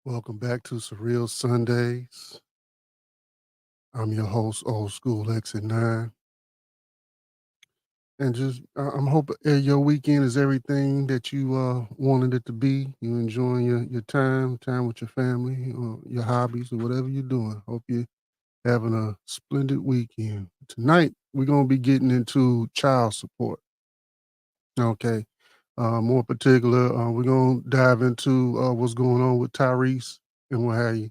Welcome back to Surreal Sundays. I'm your host, Old School X and 9. And I'm hoping your weekend is everything that you wanted it to be. You enjoying your time with your family, or your hobbies, or whatever you're doing. Hope you're having a splendid weekend. Tonight, we're going to be getting into child support. Okay. More particular, we're going to dive into what's going on with Tyrese and what have you,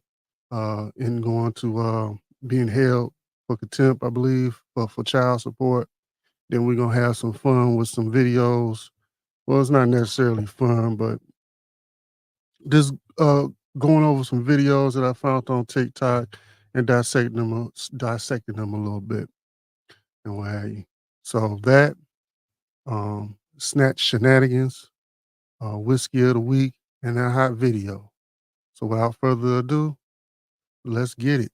and going to being held for contempt, I believe, for child support. Then we're going to have some fun with some videos. Well, it's not necessarily fun, but just going over some videos that I found on TikTok and dissecting them a little bit and what have you. So that, snatch shenanigans, whiskey of the week, and a hot video. So without further ado, let's get it.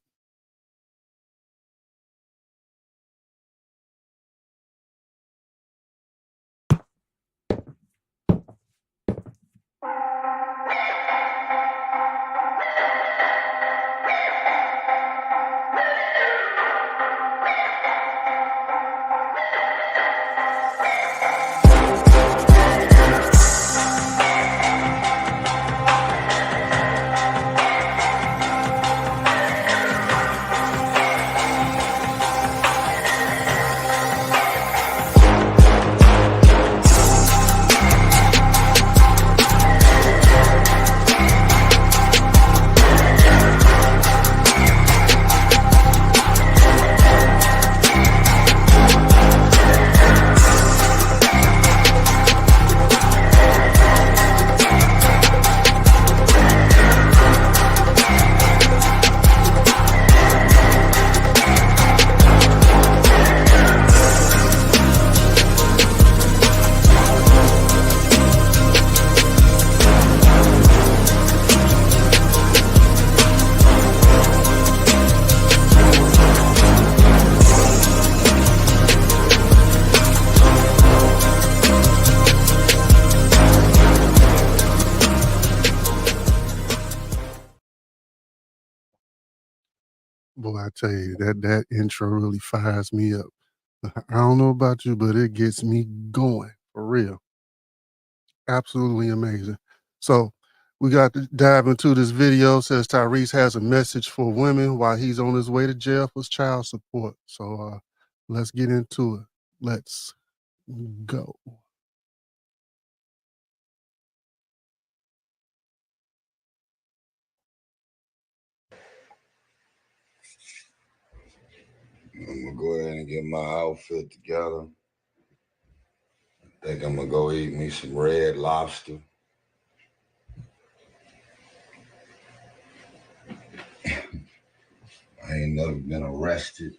Boy, I tell you, that intro really fires me up. I don't know about you, but it gets me going for real. Absolutely amazing. So we got to dive into this video. Says Tyrese has a message for women while he's on his way to jail for child support. So let's get into it. Let's go. I'm gonna go ahead and get my outfit together. I think I'm gonna go eat me some red lobster. I ain't never been arrested,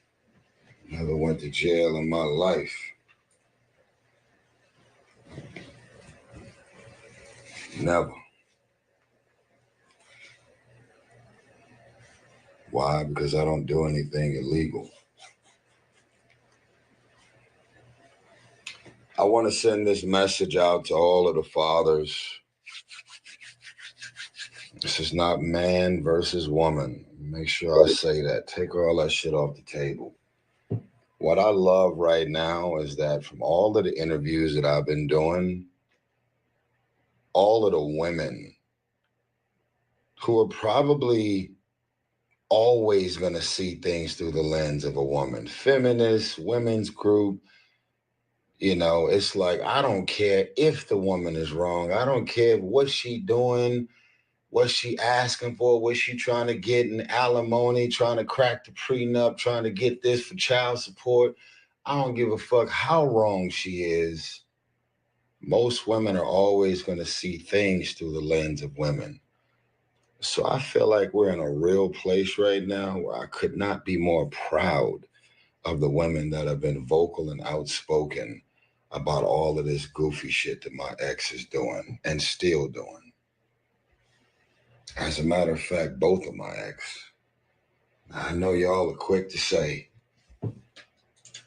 never went to jail in my life. Never. Why? Because I don't do anything illegal. I want to send this message out to all of the fathers. This is not man versus woman. Make sure I say that. Take all that shit off the table. What I love right now is that from all of the interviews that I've been doing, all of the women who are probably always going to see things through the lens of a woman, feminist, women's group, it's like, I don't care if the woman is wrong. I don't care what she doing, what she asking for, what she trying to get in alimony, trying to crack the prenup, trying to get this for child support. I don't give a fuck how wrong she is. Most women are always going to see things through the lens of women. So I feel like we're in a real place right now where I could not be more proud of the women that have been vocal and outspoken about all of this goofy shit that my ex is doing and still doing. As a matter of fact, both of my ex. I know y'all are quick to say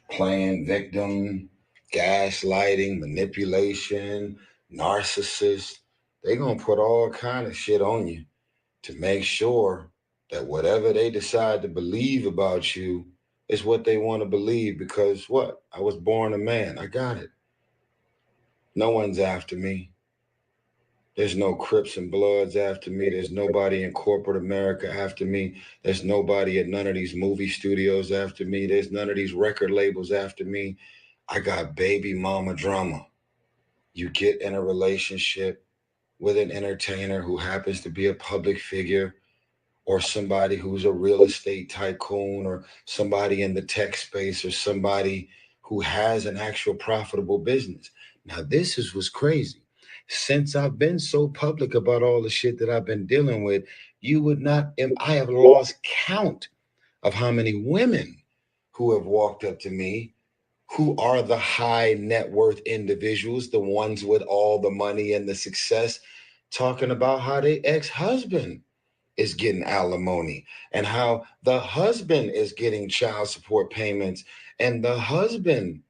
playing victim, gaslighting, manipulation, narcissist. They gonna put all kind of shit on you. to make sure that whatever they decide to believe about you is what they want to believe. Because what? I was born a man. I got it. No one's after me. There's no Crips and Bloods after me. There's nobody in corporate America after me. There's nobody at none of these movie studios after me. There's none of these record labels after me. I got baby mama drama. You get in a relationship with an entertainer who happens to be a public figure, or somebody who's a real estate tycoon, or somebody in the tech space, or somebody who has an actual profitable business. Now, this is what's crazy. Since I've been so public about all the shit that I've been dealing with, you would not, I have lost count of how many women who have walked up to me who are the high net worth individuals, the ones with all the money and the success, talking about how their ex husband is getting alimony and how the husband is getting child support payments and the husband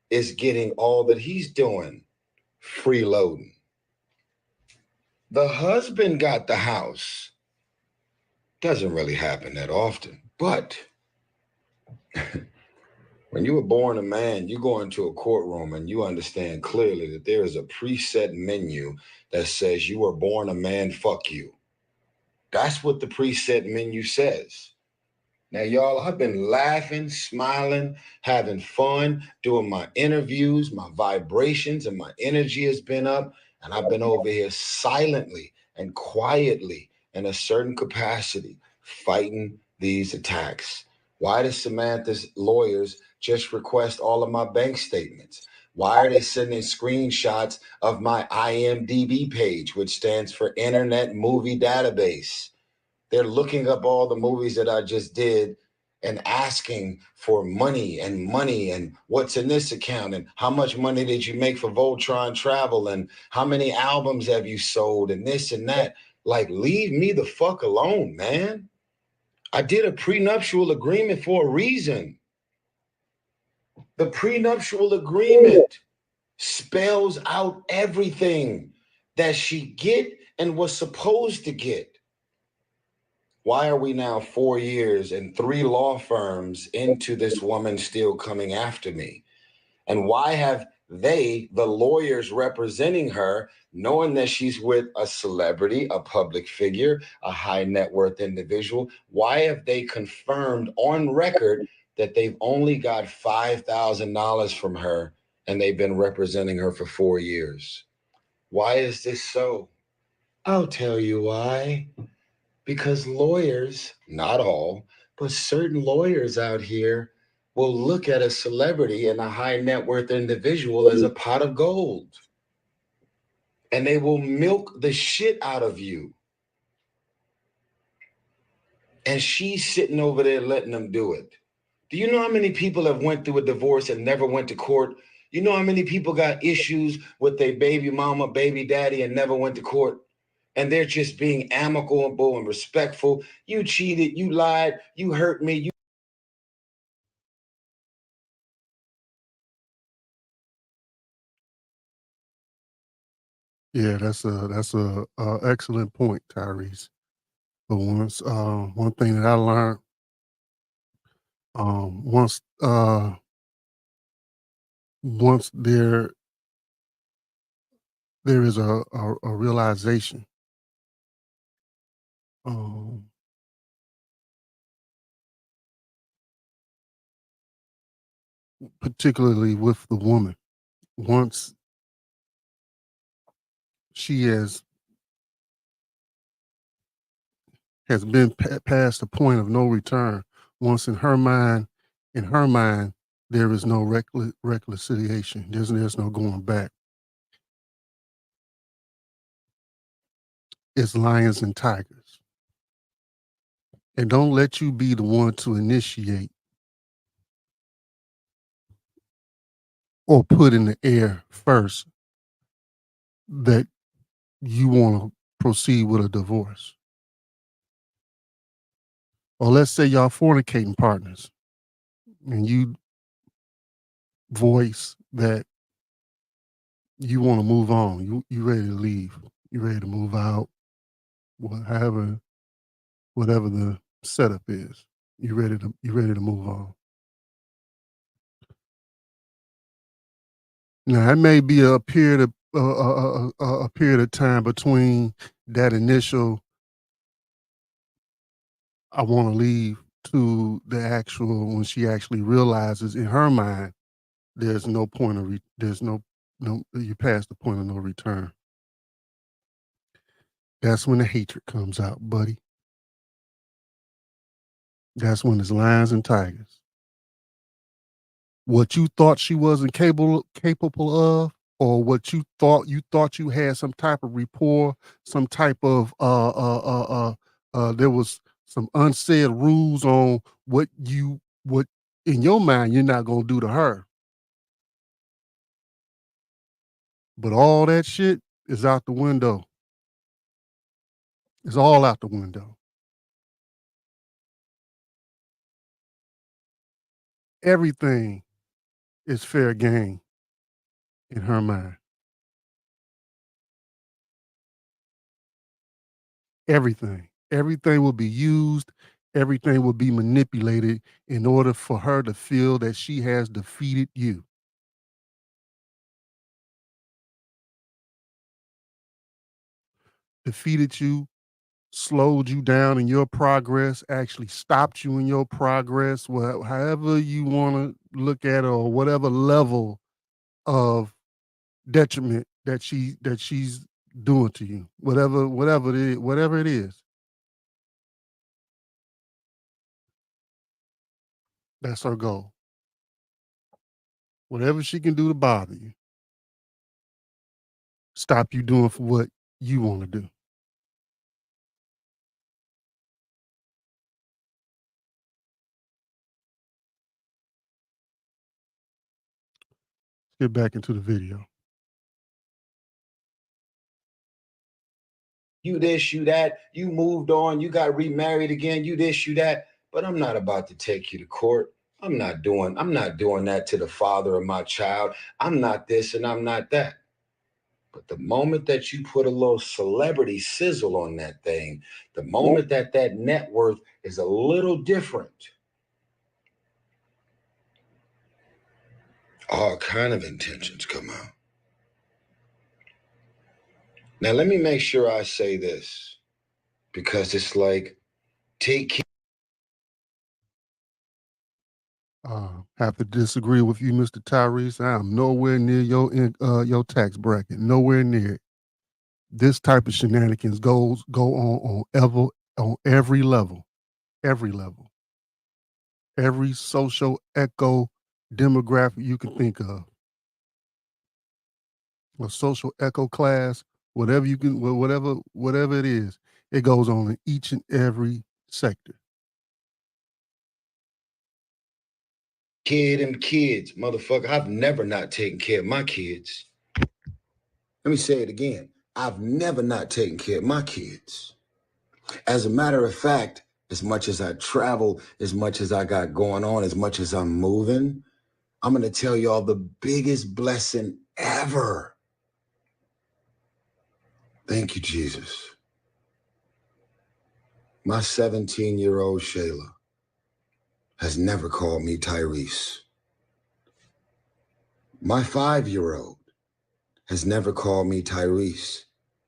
is getting all that he's doing freeloading. The husband got the house. Doesn't really happen that often. But when you were born a man, you go into a courtroom and you understand clearly that there is a preset menu that says you were born a man, fuck you. That's what the preset menu says. Now, y'all, I've been laughing, smiling, having fun, doing my interviews, my vibrations and my energy has been up. And I've been over here silently and quietly in a certain capacity fighting these attacks. Why does Samantha's lawyers just request all of my bank statements? Why are they sending screenshots of my IMDb page, which stands for Internet Movie Database? They're looking up all the movies that I just did and asking for money and what's in this account and how much money did you make for Voltron Travel and how many albums have you sold and this and that. Like, leave me the fuck alone, man. I did a prenuptial agreement for a reason. The prenuptial agreement spells out everything that she get and was supposed to get. Why are we now 4 years and three law firms into this woman still coming after me? And why have they, the lawyers representing her, knowing that she's with a celebrity, a public figure, a high net worth individual, why have they confirmed on record that they've only got $5,000 from her and they've been representing her for 4 years? Why is this so? I'll tell you why. Because lawyers, not all, but certain lawyers out here will look at a celebrity and a high net worth individual as a pot of gold. And they will milk the shit out of you. And she's sitting over there letting them do it. Do you know how many people have went through a divorce and never went to court? You know how many people got issues with their baby mama, baby daddy, and never went to court? And they're just being amicable and respectful. You cheated, you lied, you hurt me, you. Yeah, that's a excellent point, Tyrese. But one thing that I learned, once once there is a realization, um, particularly with the woman, once she has been past the point of no return. Once in her mind, there is no reconciliation. There's no going back. It's lions and tigers, and don't let you be the one to initiate or put in the air first that you want to proceed with a divorce. Or let's say y'all fornicating partners, and you voice that you want to move on. You ready to leave. You ready to move out. However whatever the setup is. You ready to move on. Now, it may be a period of a period of time between that initial "I want to leave" to the actual when she actually realizes in her mind there's no point of there's no you past the point of no return. That's when the hatred comes out, buddy. That's when it's lions and tigers. What you thought she wasn't capable of, or what you thought you had some type of rapport, some type of there was some unsaid rules on what in your mind you're not gonna do to her. But all that shit is out the window. It's all out the window. Everything is fair game in her mind. Everything. Everything will be used, everything will be manipulated in order for her to feel that she has defeated you. Defeated you, slowed you down in your progress, actually stopped you in your progress, however you want to look at it, or whatever level of detriment that she's doing to you. Whatever it is, that's her goal. Whatever she can do to bother you, stop you doing for what you want to do. Get back into the video. You this, you that, you moved on, you got remarried again, you this, you that. But I'm not about to take you to court. I'm not doing that to the father of my child. I'm not this and I'm not that. But the moment that you put a little celebrity sizzle on that thing, the moment that net worth is a little different, all kind of intentions come out. Now, let me make sure I say this, because it's like, take Have to disagree with you, Mr. Tyrese. I am nowhere near your tax bracket. Nowhere near it. This type of shenanigans go on every level, every level, every social echo demographic you can think of, a social echo class, whatever you can, whatever it is, it goes on in each and every sector. kid and kids, motherfucker. I've never not taken care of my kids. Let me say it again. I've never not taken care of my kids. As a matter of fact, as much as I travel, as much as I got going on, as much as I'm moving, I'm going to tell y'all the biggest blessing ever. Thank you, Jesus. My 17-year-old Shayla has never called me Tyrese. My 5-year-old has never called me Tyrese.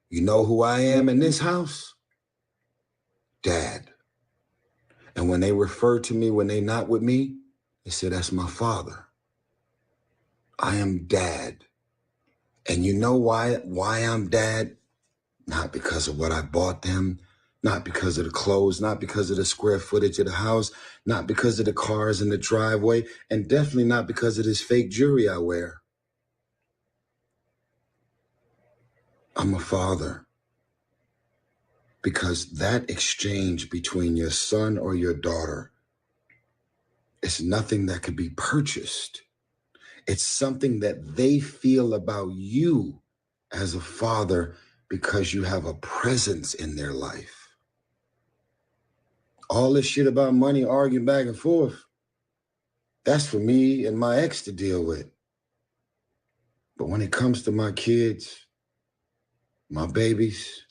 You know who I am in this house? Dad. And when they refer to me, when they not with me, they say, that's my father. I am dad. And you know why I'm dad? Not because of what I bought them, not because of the clothes, not because of the square footage of the house, not because of the cars in the driveway, and definitely not because of this fake jewelry I wear. I'm a father. Because that exchange between your son or your daughter is nothing that could be purchased. It's something that they feel about you as a father because you have a presence in their life. All this shit about money, arguing back and forth, that's for me and my ex to deal with. But when it comes to my kids, my babies,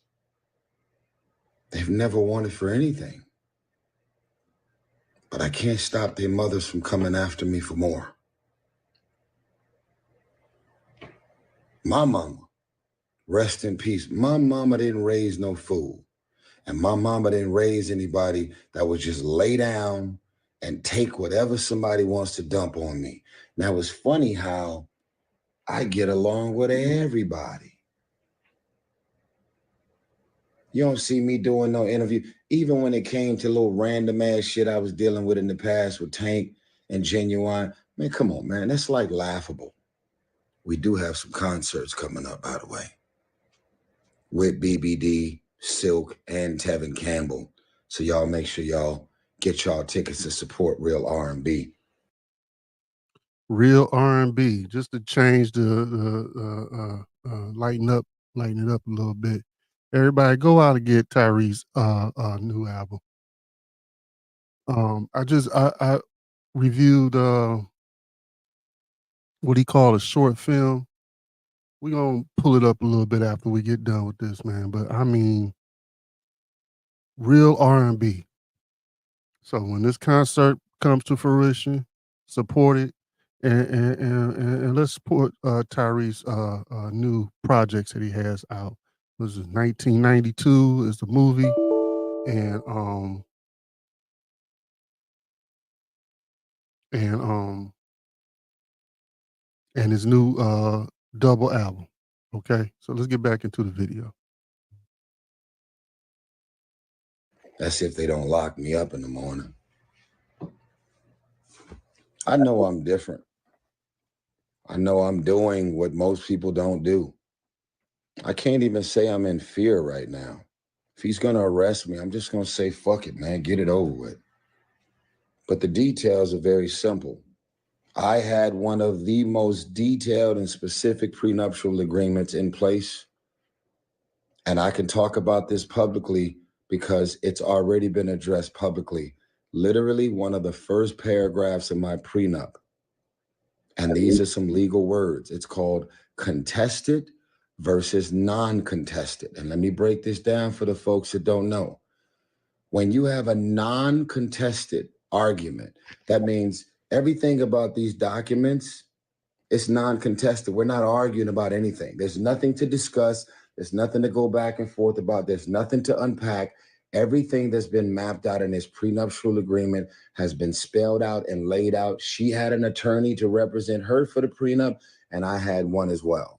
they've never wanted for anything. but I can't stop their mothers from coming after me for more. My mama, rest in peace. My mama didn't raise no fool. And my mama didn't raise anybody that would just lay down and take whatever somebody wants to dump on me. Now, it's funny how I get along with everybody. You don't see me doing no interview. Even when it came to little random ass shit I was dealing with in the past with Tank and Genuine. Man, come on, man. That's like laughable. We do have some concerts coming up, by the way, with BBD, Silk, and Tevin Campbell. So y'all make sure y'all get y'all tickets to support Real R&B. Real R&B, just to change lighten it up a little bit. Everybody, go out and get Tyrese new album. I reviewed what he called a short film. We're gonna pull it up a little bit after we get done with this, man. But I mean, real R&B. So when this concert comes to fruition, support it, and let's support Tyrese new projects that he has out. This is 1992 is the movie, and um and um and his new double album. Okay, so let's get back into the video. That's if they don't lock me up in the morning. I know I'm different. I know I'm doing what most people don't do. I can't even say I'm in fear right now. If he's going to arrest me, I'm just going to say, fuck it, man, get it over with. But the details are very simple. I had one of the most detailed and specific prenuptial agreements in place. And I can talk about this publicly because it's already been addressed publicly. Literally one of the first paragraphs of my prenup. And these are some legal words. It's called contested versus non-contested. And let me break this down for the folks that don't know. When you have a non-contested argument, that means everything about these documents is non-contested. We're not arguing about anything. There's nothing to discuss. There's nothing to go back and forth about. There's nothing to unpack. Everything that's been mapped out in this prenuptial agreement has been spelled out and laid out. She had an attorney to represent her for the prenup, and I had one as well.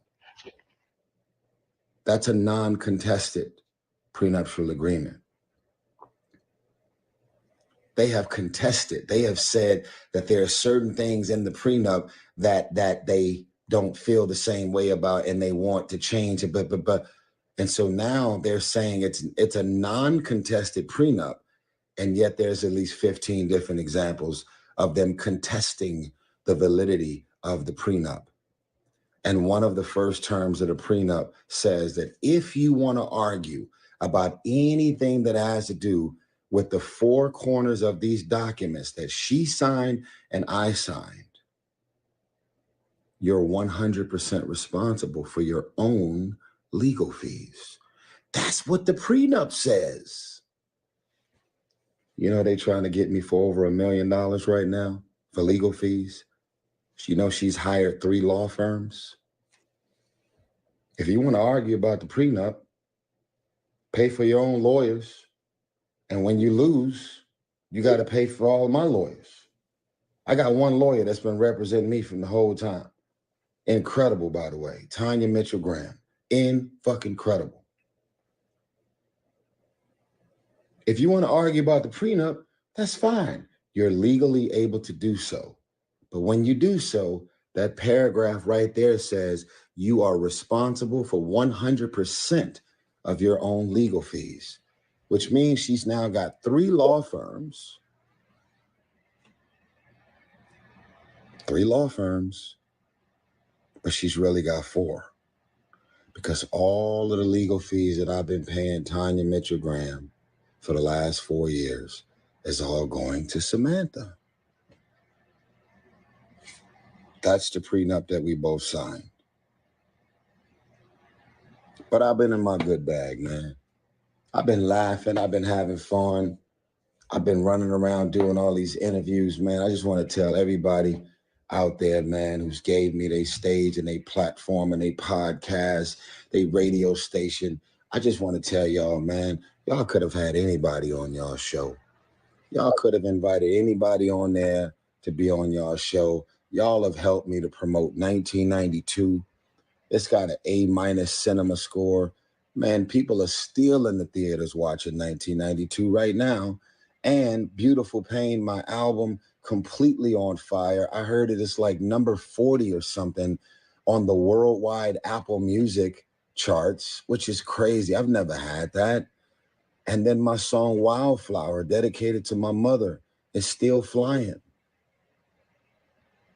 That's a non-contested prenuptial agreement. They have contested. They have said that there are certain things in the prenup that they don't feel the same way about, and they want to change it. But, and so now they're saying it's a non-contested prenup, and yet there's at least 15 different examples of them contesting the validity of the prenup. And one of the first terms of the prenup says that if you want to argue about anything that has to do with the four corners of these documents that she signed and I signed, you're 100% responsible for your own legal fees. That's what the prenup says. You know, they're trying to get me for over $1 million right now for legal fees. You know, she's hired 3 law firms. If you want to argue about the prenup, pay for your own lawyers. And when you lose, you got to pay for all of my lawyers. I got one lawyer that's been representing me from the whole time. Incredible, by the way. Tanya Mitchell Graham. Incredible. If you want to argue about the prenup, that's fine. You're legally able to do so. But when you do so, that paragraph right there says you are responsible for 100% of your own legal fees, which means she's now got 3 law firms. 3 law firms, but she's really got 4. Because all of the legal fees that I've been paying Tanya Mitchell Graham for the last 4 years is all going to Samantha. That's the prenup that we both signed. But I've been in my good bag, man. I've been laughing. I've been having fun. I've been running around doing all these interviews, man. I just want to tell everybody out there, man, who's gave me their stage and their platform and their podcast, their radio station. I just want to tell y'all, man, y'all could have had anybody on y'all show. Y'all could have invited anybody on there to be on y'all show. Y'all have helped me to promote 1992. It's got an A- cinema score. Man, people are still in the theaters watching 1992 right now. And Beautiful Pain, my album, completely on fire. I heard it is like number 40 or something on the worldwide Apple Music charts, which is crazy. I've never had that. And then my song Wildflower, dedicated to my mother, is still flying.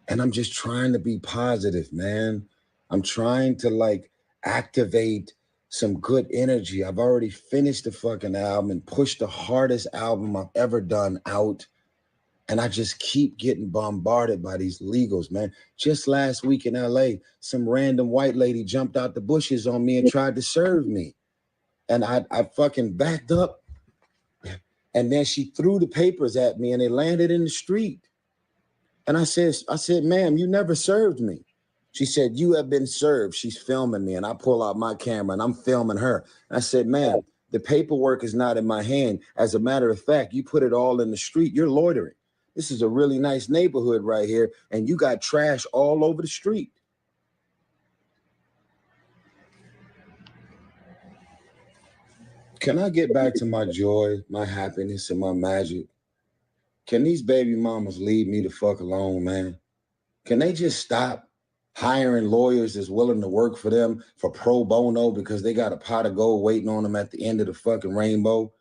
And I'm just trying to be positive, man. I'm trying to like activate some good energy. I've already finished the fucking album and pushed the hardest album I've ever done out. And I just keep getting bombarded by these legals, man. Just last week in LA, some random white lady jumped out the bushes on me and tried to serve me. And I fucking backed up. And then she threw the papers at me and they landed in the street. And I said, ma'am, you never served me. She said, you have been served. She's filming me. And I pull out my camera and I'm filming her. And I said, ma'am, the paperwork is not in my hand. As a matter of fact, you put it all in the street. You're loitering. This is a really nice neighborhood right here. And you got trash all over the street. Can I get back to my joy, my happiness, and my magic? Can these baby mamas leave me the fuck alone, man? Can they just stop hiring lawyers that's willing to work for them for pro bono because they got a pot of gold waiting on them at the end of the fucking rainbow?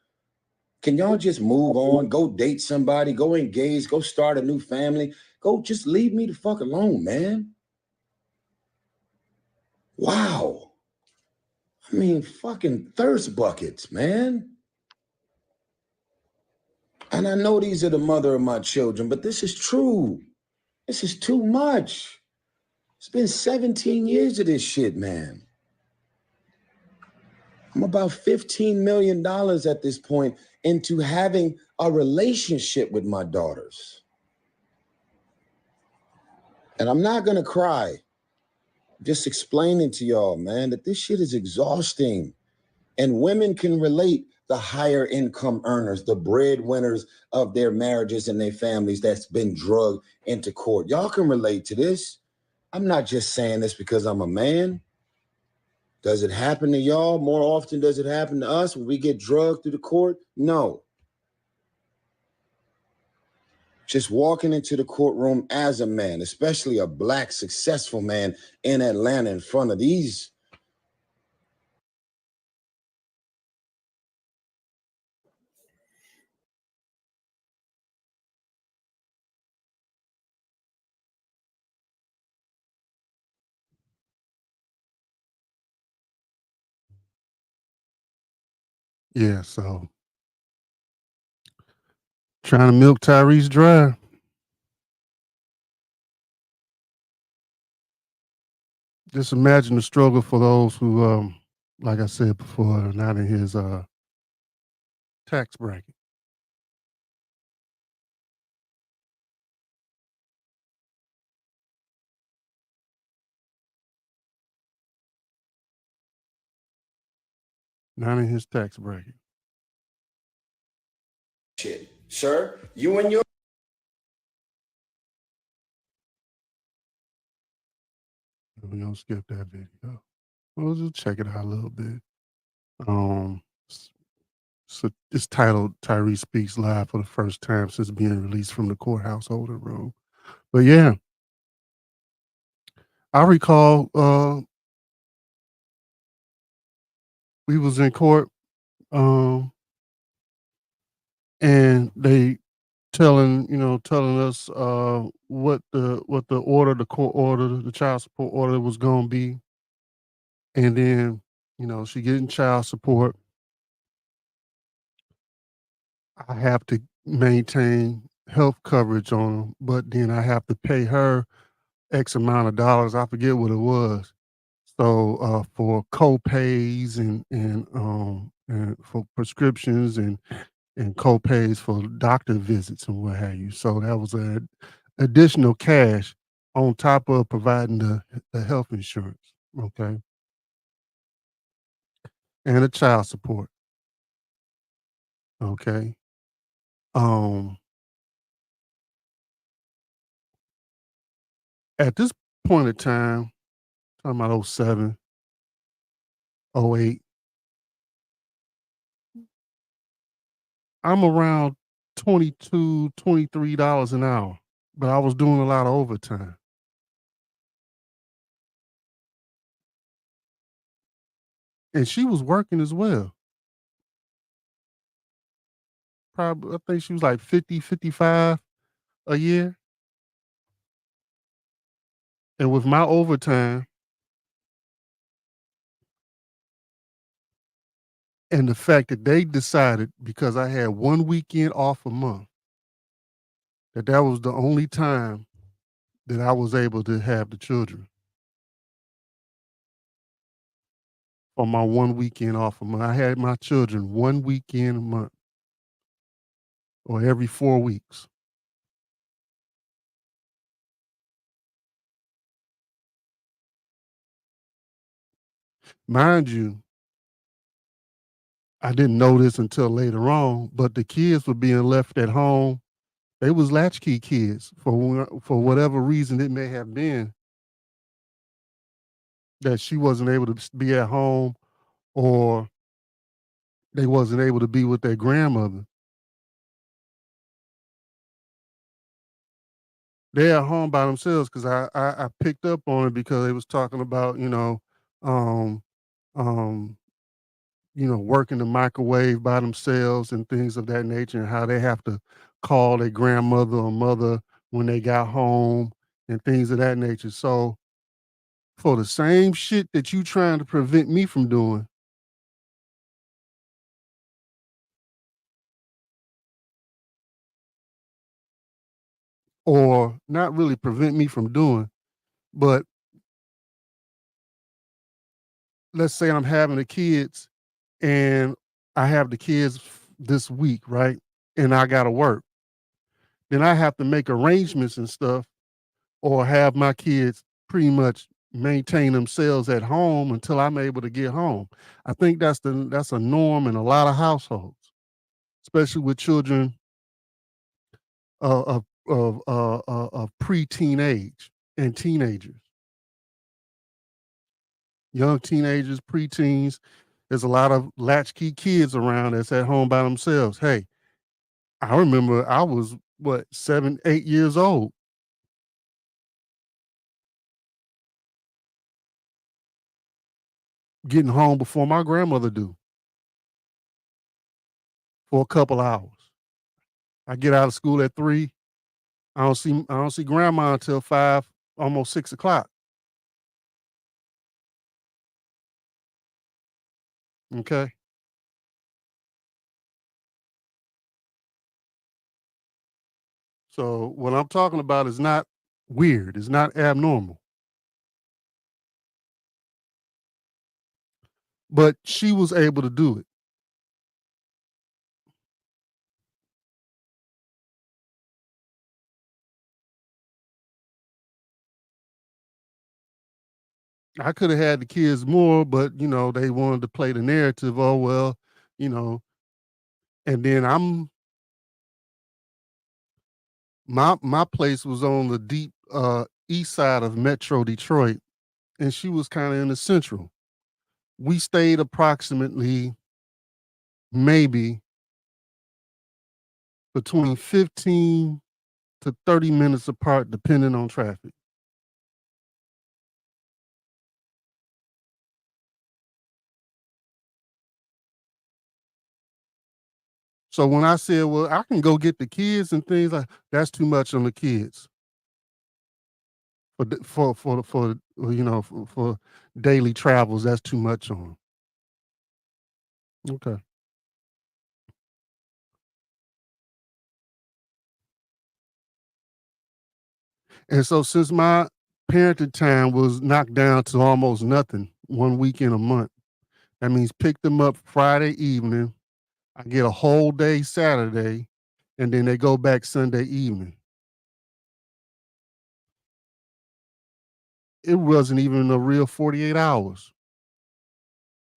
Can y'all just move on? Go date somebody, go engage, go start a new family. Go just leave me the fuck alone, man. Wow. I mean, fucking thirst buckets, man. And I know these are the mother of my children, but this is true. This is too much. It's been 17 years of this shit, man. I'm about $15 million at this point into having a relationship with my daughters. And I'm not going to cry. Just explaining to y'all, man, that this shit is exhausting. And women can relate, the higher income earners, the breadwinners of their marriages and their families that's been drugged into court. Y'all can relate to this. I'm not just saying this because I'm a man. Does it happen to y'all more often? Does it happen to us when we get drugged through the court? No. Just walking into the courtroom as a man, especially a black successful man in Atlanta in front of these. Yeah, so trying to milk Tyrese dry. Just imagine the struggle for those who, like I said before, are not in his tax bracket. Not in his tax bracket. Shit. Sir, you and your We're gonna skip that video. We'll just check it out a little bit. Um, so it's titled "Tyrese Speaks Live for the First Time Since Being Released from the Courthouse Holding Room." But yeah, I recall we was in court, um, and they telling us what the order, the court order, the child support order was gonna be, and then she getting child support. I have to maintain health coverage on them, but then I have to pay her X amount of dollars. I forget what it was. So for co-pays and for prescriptions and and co-pays for doctor visits and what have you. So that was a additional cash on top of providing the health insurance, okay, and the child support, okay. Um, at this point in time, talking about '07, '08, I'm around 22, $23 an hour, but I was doing a lot of overtime, and she was working as well. Probably, I think she was like 50, 55 a year, and with my overtime and the fact that they decided because I had 1 weekend off a month, that that was the only time that I was able to have the children on my 1 weekend off a month. I had my children 1 weekend a month or every 4 weeks. Mind you, I didn't know this until later on, but the kids were being left at home. They was latchkey kids for whatever reason it may have been that she wasn't able to be at home or they wasn't able to be with their grandmother. They're at home by themselves because I picked up on it because they was talking about, um, um, working the microwave by themselves and things of that nature, and how they have to call their grandmother or mother when they got home and things of that nature. So for the same shit that you trying to prevent me from doing, or not really prevent me from doing, but let's say I'm having the kids and I have the kids this week, right? And I gotta work. Then I have to make arrangements and stuff or have my kids pretty much maintain themselves at home until I'm able to get home. I think that's a norm in a lot of households, especially with children of preteen age and teenagers, young teenagers, preteens. There's a lot of latchkey kids around that's at home by themselves. Hey, I remember I was what 7, 8 years old, getting home before my grandmother do for a couple hours. I get out of school at 3. I don't see grandma until 5, almost 6 o'clock. Okay. So what I'm talking about is not weird. It's not abnormal. But she was able to do it. I could have had the kids more, but they wanted to play the narrative. Oh well, you know. And then my place was on the deep east side of Metro Detroit, and she was kind of in the central. We stayed approximately maybe between 15 to 30 minutes apart, depending on traffic. So when I said, "Well, I can go get the kids and things like," that's too much on the kids for daily travels. That's too much on 'em. Okay. And so since my parenting time was knocked down to almost nothing, 1 weekend a month, that means pick them up Friday evening, I get a whole day Saturday, and then they go back Sunday evening. It wasn't even a real 48 hours,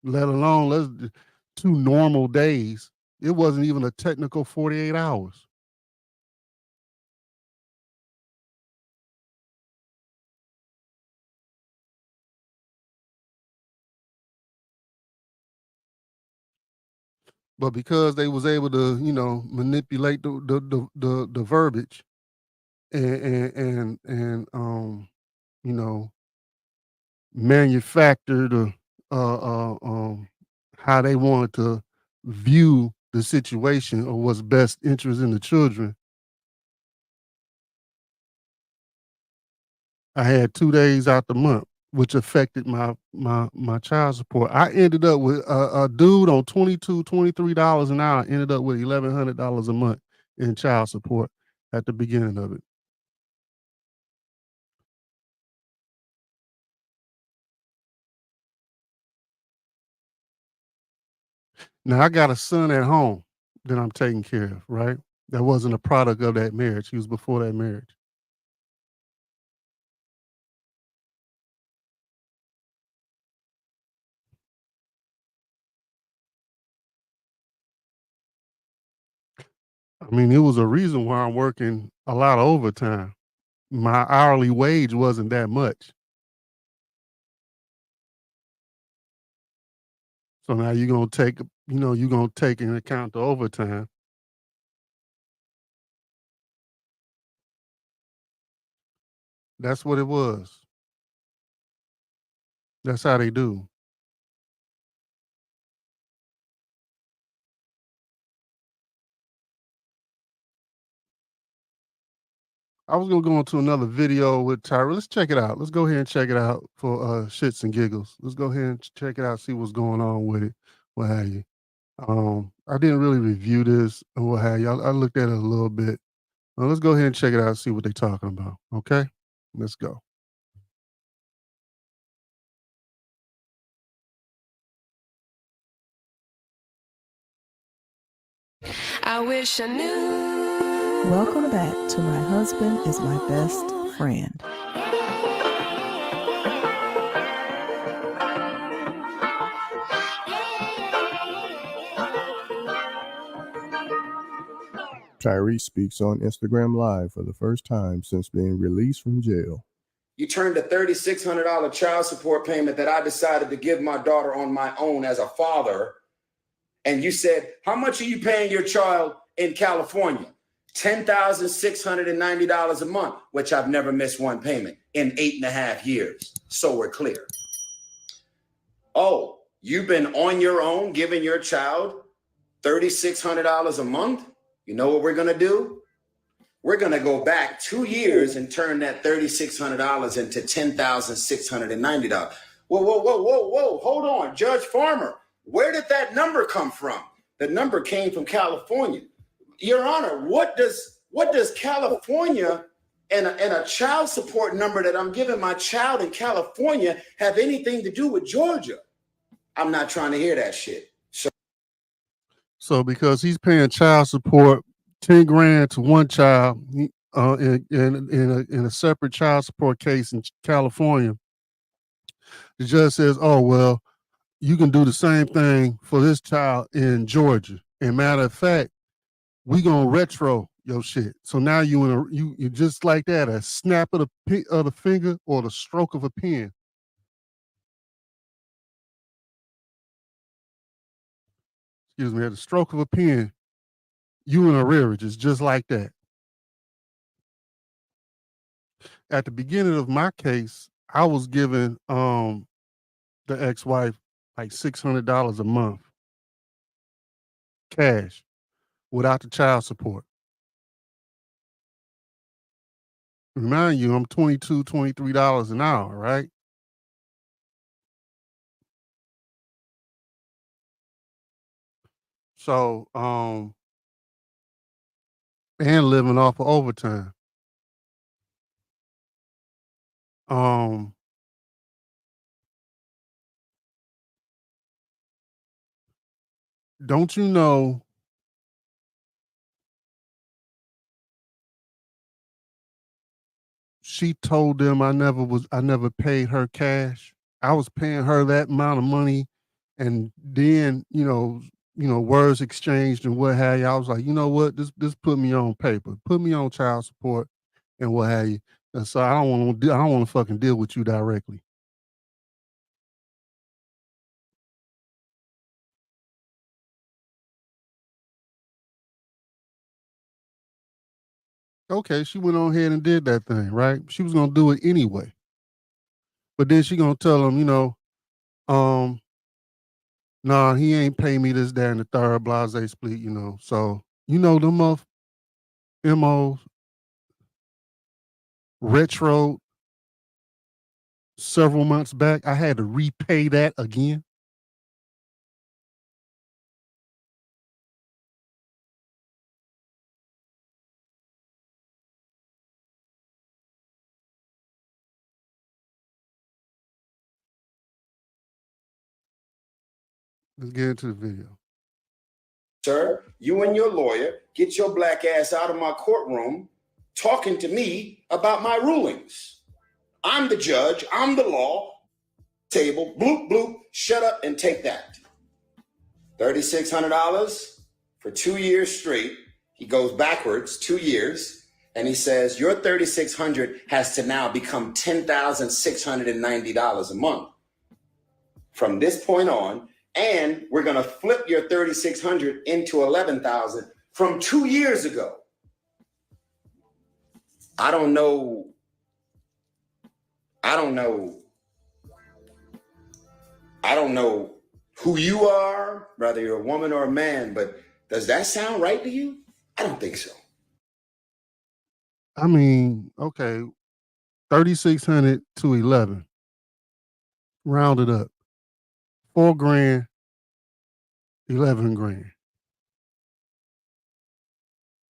let alone 2 normal days. It wasn't even a technical 48 hours. But because they was able to, manipulate the verbiage and you know, manufacture the how they wanted to view the situation or what's best interest in the children. I had 2 days out the month, which affected my child support. I ended up with a dude on $22, $23 an hour. Ended up with $1,100 a month in child support at the beginning of it. Now I got a son at home that I'm taking care of. Right, that wasn't a product of that marriage. He was before that marriage. I mean, it was a reason why I'm working a lot of overtime. My hourly wage wasn't that much. So now you're gonna take into account the overtime. That's what it was. That's how they do. I was gonna go into another video with Tyra. Let's check it out. Let's go ahead and check it out for shits and giggles. Let's go ahead and check it out, see what's going on with it, what have you. I didn't really review this and what have you. I looked at it a little bit. Let's go ahead and check it out and see what they're talking about. Okay? Let's go. I wish I knew. Welcome back to My Husband is My Best Friend. Tyrese speaks on Instagram Live for the first time since being released from jail. You turned a $3,600 child support payment that I decided to give my daughter on my own as a father. And you said, how much are you paying your child in California? $10,690 a month, which I've never missed one payment in 8.5 years. So we're clear. Oh, you've been on your own giving your child $3,600 a month? You know what we're going to do? We're going to go back 2 years and turn that $3,600 into $10,690. Whoa. Hold on. Judge Farmer, where did that number come from? The number came from California. Your Honor, what does California and a child support number that I'm giving my child in California have anything to do with Georgia? I'm not trying to hear that shit. So because he's paying child support 10 grand to one child in a separate child support case in California, the judge says, "Oh well, you can do the same thing for this child in Georgia." And matter of fact, we gonna retro your shit. So now you just like that, a snap of the finger or the stroke of a pen. Excuse me, at the stroke of a pen, you in arrearage. It's just like that. At the beginning of my case, I was giving the ex-wife like $600 a month cash without the child support. Remind you, I'm $22, $23 an hour, right? So, and living off of overtime. Um, don't you know she told them I never paid her cash. I was paying her that amount of money, and then words exchanged and what have you. I was like, you know what, this put me on paper, put me on child support and what have you. And so I don't want to fucking deal with you directly. Okay, she went on ahead and did that thing, right? She was gonna do it anyway. But then she gonna tell him, nah, he ain't pay me this, that, and the third, blase split, So, them MO retro several months back, I had to repay that again. Let's get into the video. Sir, you and your lawyer, get your black ass out of my courtroom talking to me about my rulings. I'm the judge, I'm the law. Table, bloop, bloop, shut up and take that. $3,600 for 2 years straight. He goes backwards 2 years and he says, your $3,600 has to now become $10,690 a month from this point on. And we're going to flip your $3,600 into $11,000 from 2 years ago. I don't know who you are, whether you're a woman or a man, but does that sound right to you? I don't think so. I mean, okay, 3,600 to 11, rounded up, $4,000, 11,000.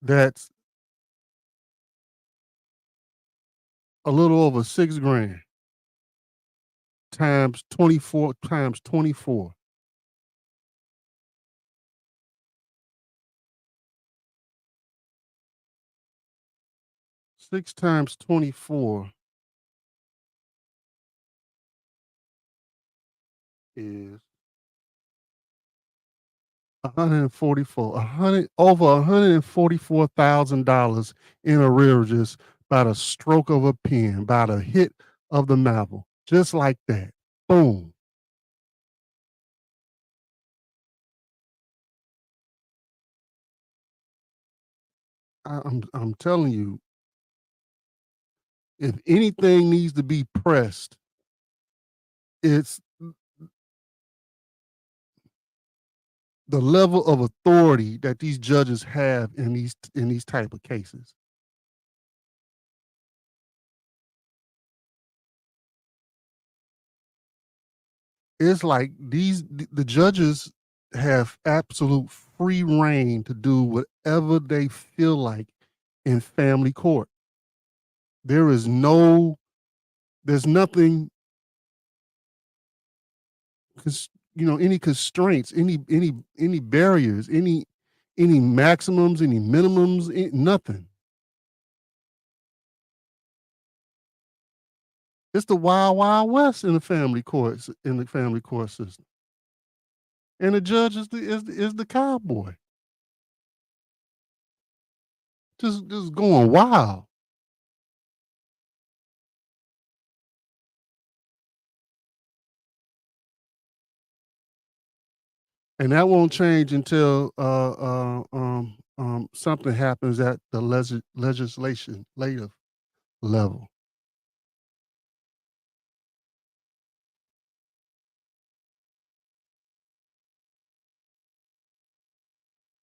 That's a little over $6,000 times 24 times 24. Six times 24 is 144, over $144,000 in arrearages by the stroke of a pen, by the hit of the mallet, just like that. Boom. I'm telling you, if anything needs to be pressed, it's the level of authority that these judges have in these type of cases. It's like the judges have absolute free reign to do whatever they feel like in family court. There's nothing, any constraints, any barriers, any maximums, any minimums, nothing. It's the wild, wild west in the family courts, in the family court system. And the judge is the cowboy. Just going wild. And that won't change until something happens at the legislative level.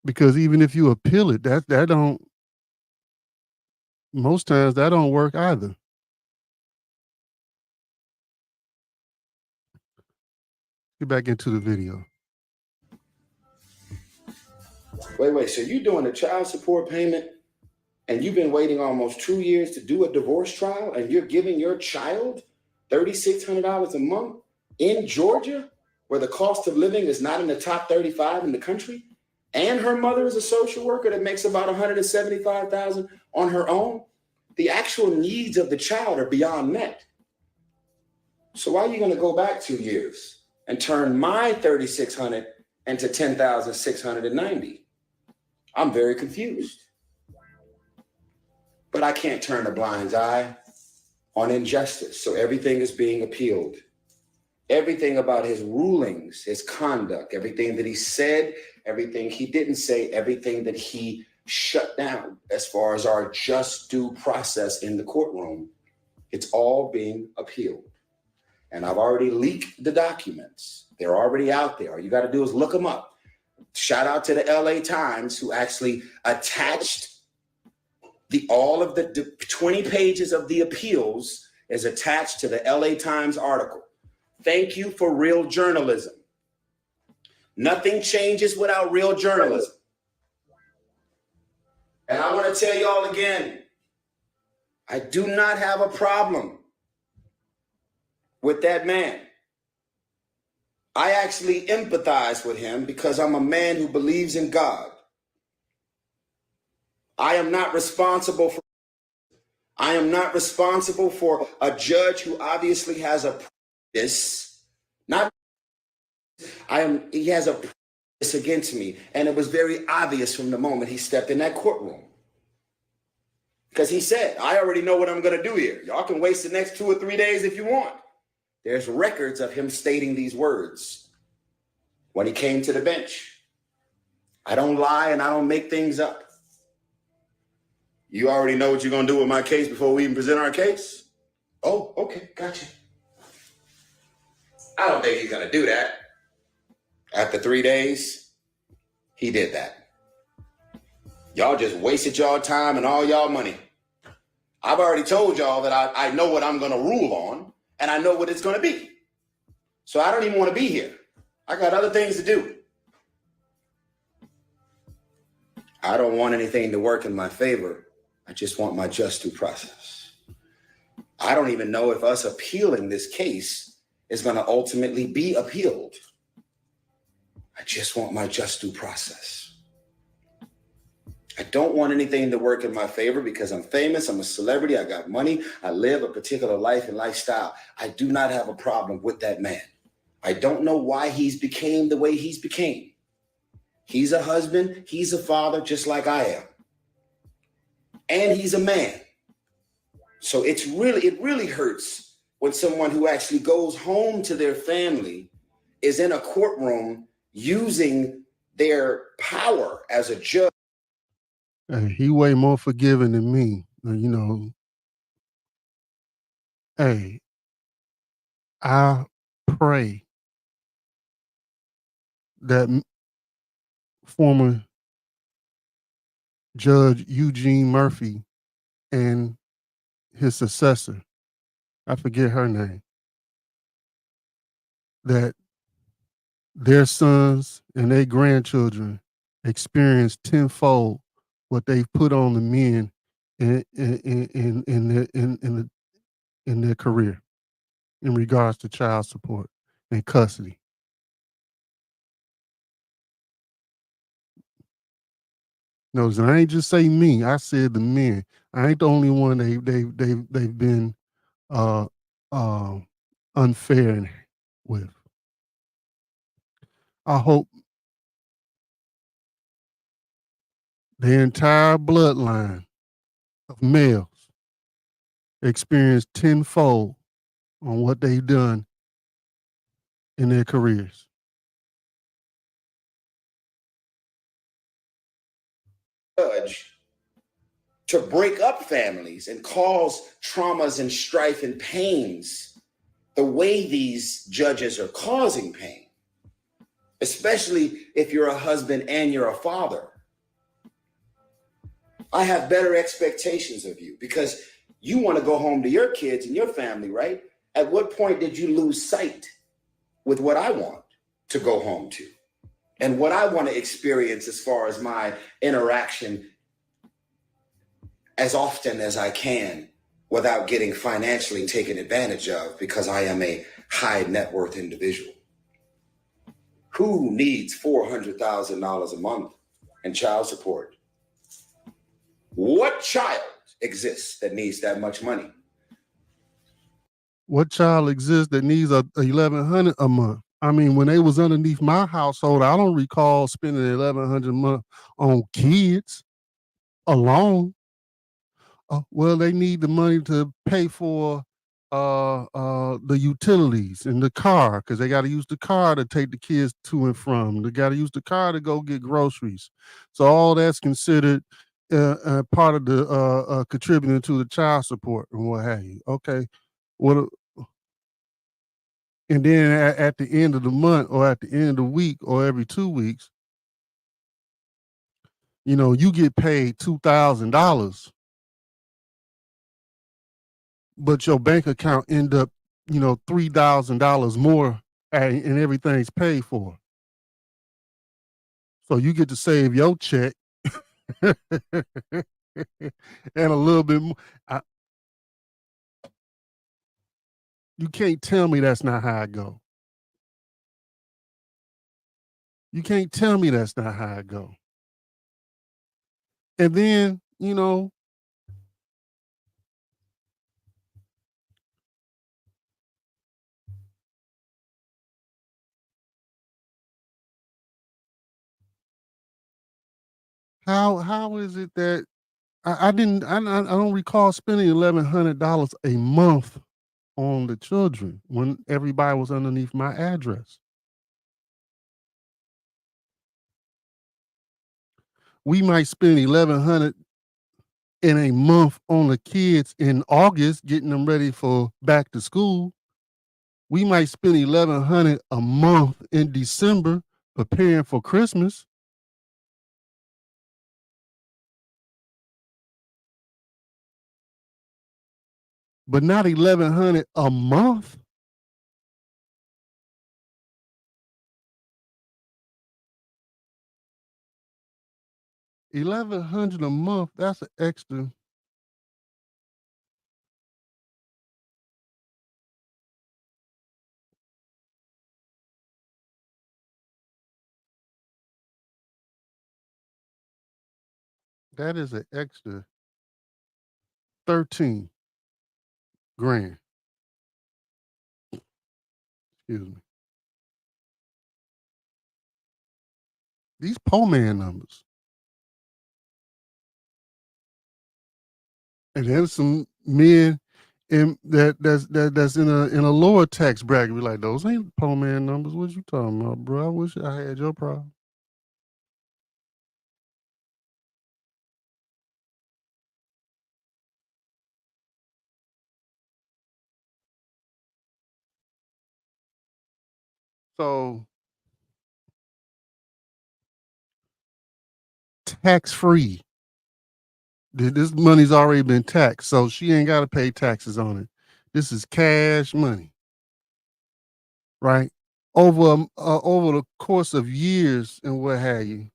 Because even if you appeal it, that don't, most times that don't work either. Get back into the video. Wait, so you're doing a child support payment and you've been waiting almost 2 years to do a divorce trial and you're giving your child $3,600 a month in Georgia, where the cost of living is not in the top 35 in the country, and her mother is a social worker that makes about $175,000 on her own. the actual needs of the child are beyond met. So why are you going to go back 2 years and turn my 3,600 into 10,690? I'm very confused. But I can't turn a blind eye on injustice. So everything is being appealed. Everything about his rulings, his conduct, everything that he said, everything he didn't say, everything that he shut down as far as our just due process in the courtroom, it's all being appealed. And I've already leaked the documents. They're already out there. All you got to do is look them up. Shout out to the LA Times, who actually attached all of the 20 pages of the appeals is attached to the LA Times article. Thank you for real journalism. Nothing changes without real journalism. And I want to tell y'all again, I do not have a problem with that man. I actually empathize with him because I'm a man who believes in God. I am not responsible for a judge who obviously has a prejudice. He has a prejudice against me, and it was very obvious from the moment he stepped in that courtroom. Because he said, I already know what I'm going to do here. Y'all can waste the next 2 or 3 days if you want. There's records of him stating these words when he came to the bench. I don't lie and I don't make things up. You already know what you're going to do with my case before we even present our case? Oh, okay, gotcha. I don't think he's going to do that. After 3 days, he did that. Y'all just wasted y'all time and all y'all money. I've already told y'all that I know what I'm going to rule on, and I know what it's going to be. So I don't even want to be here. I got other things to do. I don't want anything to work in my favor. I just want my just due process. I don't even know if us appealing this case is going to ultimately be appealed. I just want my just due process. I don't want anything to work in my favor because I'm famous, I'm a celebrity, I got money, I live a particular life and lifestyle. I do not have a problem with that man. I don't know why he's became the way he's became. He's a husband, he's a father, just like I am. And he's a man. So it really hurts when someone who actually goes home to their family is in a courtroom using their power as a judge. He way more forgiving than me. Hey, I pray that former Judge Eugene Murphy and his successor, I forget her name, that their sons and their grandchildren experience tenfold what they've put on the men in their career in regards to child support and custody. No, and I ain't just say me. I said the men. I ain't the only one they've been unfair with. I hope the entire bloodline of males experience tenfold on what they've done in their careers. Judge to break up families and cause traumas and strife and pains the way these judges are causing pain, especially if you're a husband and you're a father. I have better expectations of you because you want to go home to your kids and your family, right? At what point did you lose sight with what I want to go home to and what I want to experience as far as my interaction as often as I can without getting financially taken advantage of because I am a high net worth individual? Who needs $400,000 a month in child support? What child exists that needs that much money? What child exists that needs a $1,100 a month? I mean, when they was underneath my household, I don't recall spending $1,100 a month on kids alone. Well, they need the money to pay for the utilities and the car, because they got to use the car to take the kids to and from. They got to use the car to go get groceries. So all that's considered part of the contributing to the child support and what have you. Okay, what? And then at the end of the month or at the end of the week or every 2 weeks, you get paid $2,000, but your bank account end up, $3,000 more, and everything's paid for. So you get to save your check and a little bit more. You can't tell me that's not how it go. You can't tell me that's not how it go. And then, how is it that I don't recall spending $1,100 a month on the children when everybody was underneath my address. We might spend $1,100 in a month on the kids in August, getting them ready for back to school. We might spend $1,100 a month in December preparing for Christmas. But not $1,100 a month. $1,100 a month. That's an extra. That is an extra 13 grand. Excuse me. These poor man numbers. And then some men that's in a lower tax bracket be like, those ain't poor man numbers. What you talking about, bro? I wish I had your problem. So tax free. This money's already been taxed, so she ain't got to pay taxes on it. This is cash money, right? Over the course of years and what have you.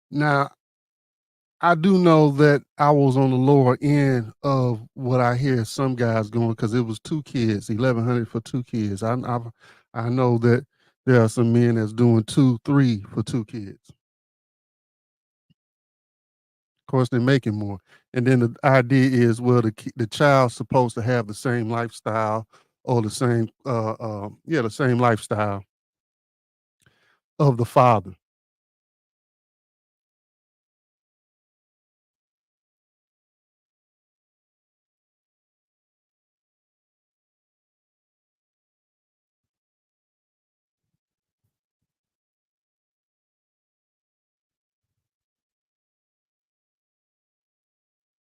Now, I do know that I was on the lower end of what I hear some guys going, because it was 2 kids, 1,100 for 2 kids. I know that there are some men that's doing 2, 3 for 2 kids. Of course, they're making more. And then the idea is, well, the child's supposed to have the same lifestyle, or the same lifestyle of the father.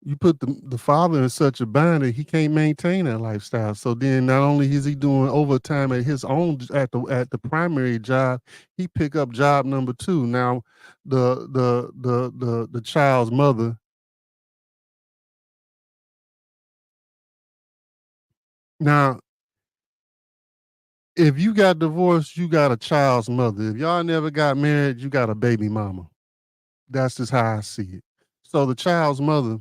You put the father in such a bind that he can't maintain that lifestyle. So then, not only is he doing overtime at his own at the primary job, he pick up job number 2. Now, the child's mother. Now, if you got divorced, you got a child's mother. If y'all never got married, you got a baby mama. That's just how I see it. So the child's mother,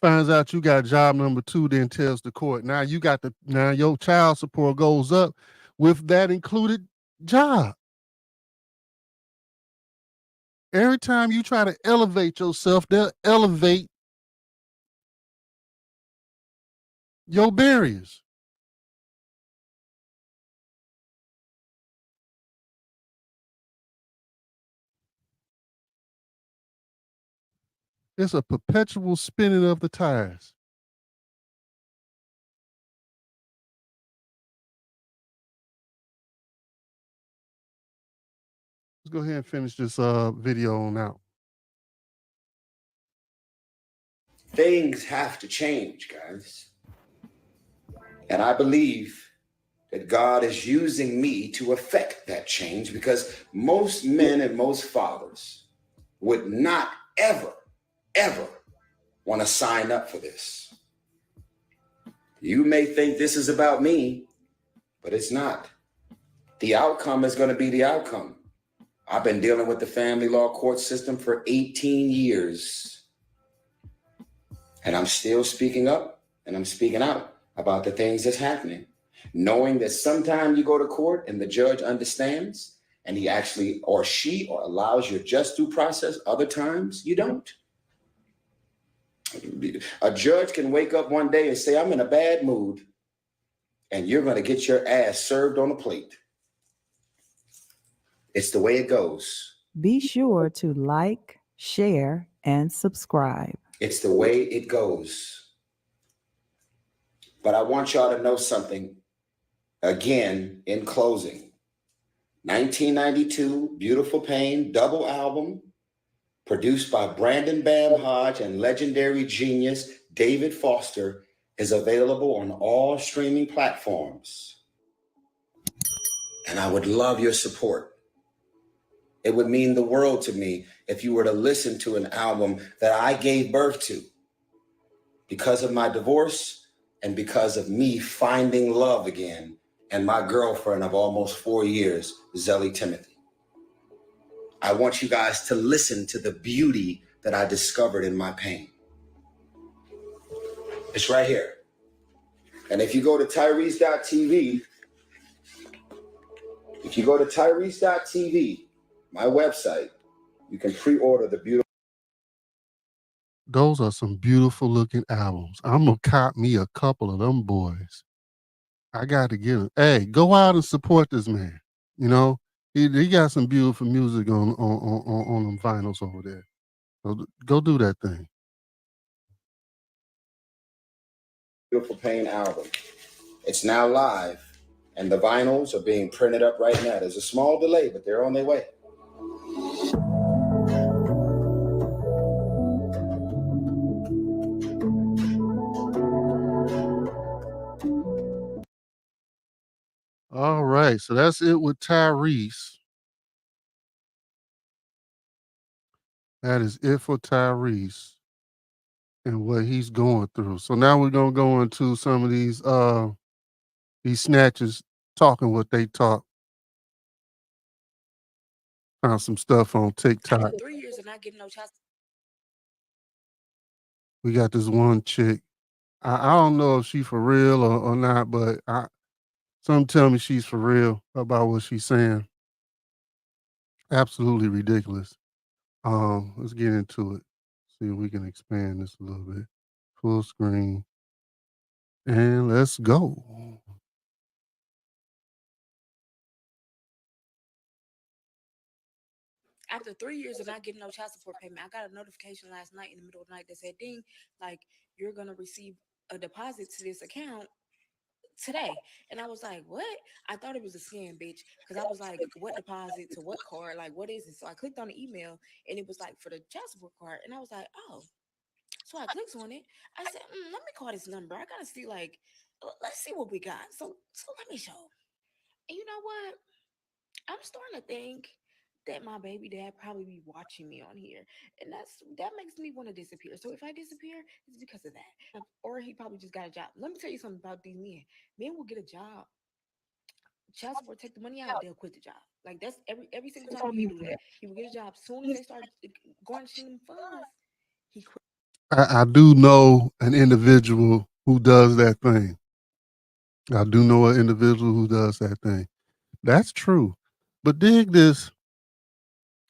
finds out you got job number 2, then tells the court. Now now your child support goes up with that included job. Every time you try to elevate yourself, they'll elevate your barriers. It's a perpetual spinning of the tires. Let's go ahead and finish this video on out. Things have to change, guys. And I believe that God is using me to affect that change, because most men and most fathers would not ever, ever want to sign up for this. You may think this is about me, but it's not. The outcome is going to be the outcome. I've been dealing with the family law court system for 18 years. And I'm still speaking up and I'm speaking out about the things that's happening, knowing that sometimes you go to court and the judge understands and he actually or she or allows your just due process. Other times you don't. A judge can wake up one day and say, I'm in a bad mood, and you're going to get your ass served on a plate. It's the way it goes. Be sure to like, share, and subscribe. It's the way it goes. But I want y'all to know something again in closing. 1992, Beautiful Pain, double album, produced by Brandon Bam Hodge and legendary genius David Foster, is available on all streaming platforms. And I would love your support. It would mean the world to me if you were to listen to an album that I gave birth to because of my divorce and because of me finding love again and my girlfriend of almost 4 years, Zelly Timothy. I want you guys to listen to the beauty that I discovered in my pain. It's right here. And if you go to Tyrese.tv, my website, you can pre-order the beautiful. Those are some beautiful looking albums. I'm gonna cop me a couple of them boys. I got to get them. Hey, go out and support this man. You know, he got some beautiful music on them vinyls over there. So go do that thing. Beautiful Pain album. It's now live, and the vinyls are being printed up right now. There's a small delay, but they're on their way. All right, so that's it with Tyrese. That is it for Tyrese and what he's going through. So now we're gonna go into some of these snatchers talking what they talk. Found some stuff on TikTok. After 3 years of not getting no child. We got this one chick. I don't know if she for real or not, but some tell me she's for real about what she's saying. Absolutely ridiculous. Let's get into it. See if we can expand this a little bit. Full screen. And let's go. After 3 years of not getting no child support payment, I got a notification last night in the middle of the night that said, ding, like, you're going to receive a deposit to this account today. And I was like, what? I thought it was a scam, bitch, because I was like, what deposit to what card? Like, what is it? So I clicked on the email, and it was like for the child support card. And I was like, oh. So I clicked on it. I said, let me call this number. I got to see, like, let's see what we got. So let me show. And you know what? I'm starting to think that my baby dad probably be watching me on here, and that makes me want to disappear. So if I disappear, it's because of that, or he probably just got a job. Let me tell you something about these men. Men will get a job, child support, take the money out, they'll quit the job. Like that's every single time he do that. He will get a job. As soon as they start garnishing them funds, he quit. I do know an individual who does that thing. I do know an individual who does that thing. That's true. But dig this.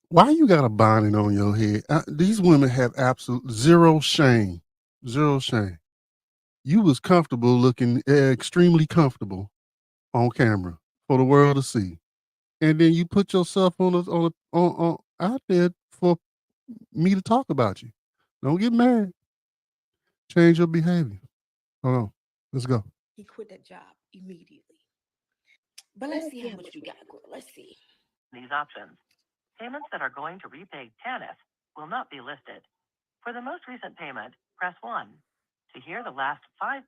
Why you got a bonnet on your head? These women have absolute zero shame. Zero shame. You was comfortable looking extremely comfortable on camera for the world to see. And then you put yourself on out there for me to talk about you. Don't get mad. Change your behavior. Hold on. Let's go. He quit that job immediately. But let's see how much we got, girl. Let's see. These options. Payments that are going to repay TANF will not be listed. For the most recent payment, press 1. To hear the last 5,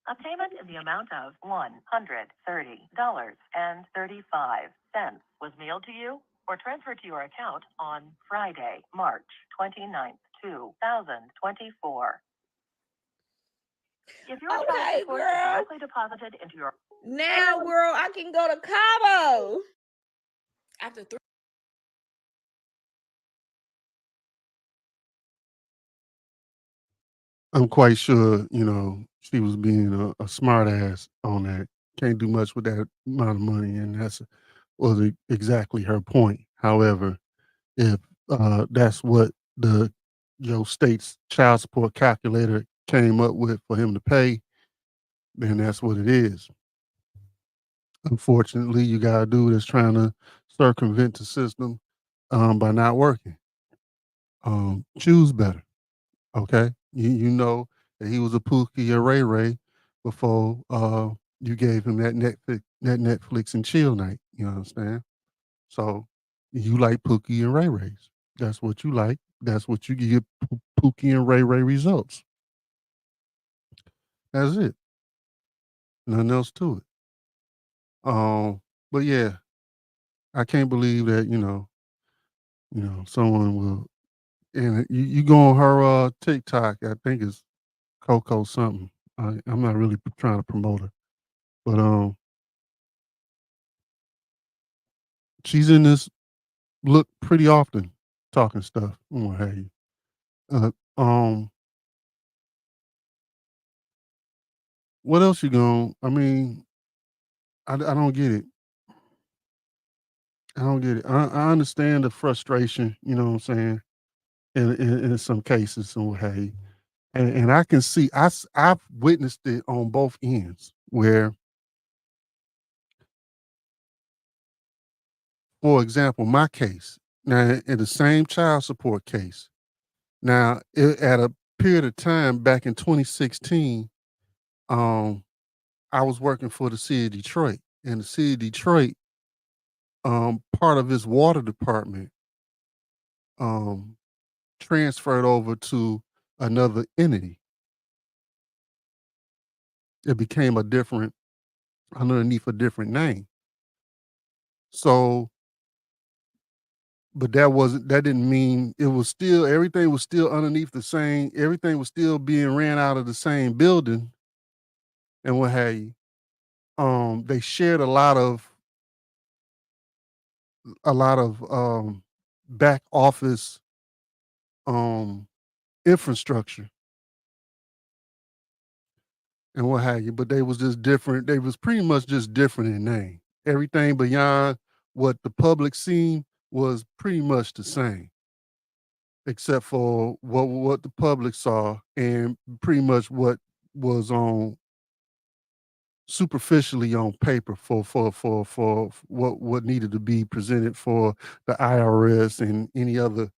a payment in the amount of $130.35 was mailed to you or transferred to your account on Friday, March 29th, 2024. If your child Okay, support is girl. directly deposited into your... Now, girl, I can go to Cabo. After 3. I'm quite sure, she was being a smart ass on that. Can't do much with that amount of money, and was exactly her point. However, if that's what the your state's child support calculator came up with for him to pay, then that's what it is. Unfortunately, you got a dude that's trying to circumvent the system by not working. Choose better. Okay, you know that he was a Pookie or Ray Ray before you gave him that Netflix and chill night. You understand? So you like Pookie and Ray Rays. That's what you like. That's what you get Pookie and Ray Ray results. That's it. Nothing else to it. But yeah, I can't believe that someone will. And you go on her TikTok. I think it's Coco something. I'm not really trying to promote her, but she's in this look pretty often, talking stuff and what have you. Uh, um, what else you going? I mean, I don't get it. I don't get it. I understand the frustration. You know what I'm saying? In some cases and what have you. And I can see I've witnessed it on both ends where, for example, my case now in the same child support case. Now, at a period of time back in 2016, um, I was working for the city of Detroit, and the city of Detroit, part of its water department, um, transferred over to another entity. It became a different underneath a different name. So, but that didn't mean it was still everything was still underneath the same. Everything was still being ran out of the same building, and what have you. They shared a lot of back office um infrastructure and what have you, but they was just different. They was pretty much just different in name. Everything beyond what the public seen was pretty much the same, except for what the public saw and pretty much what was on superficially on paper for what needed to be presented for the IRS and any other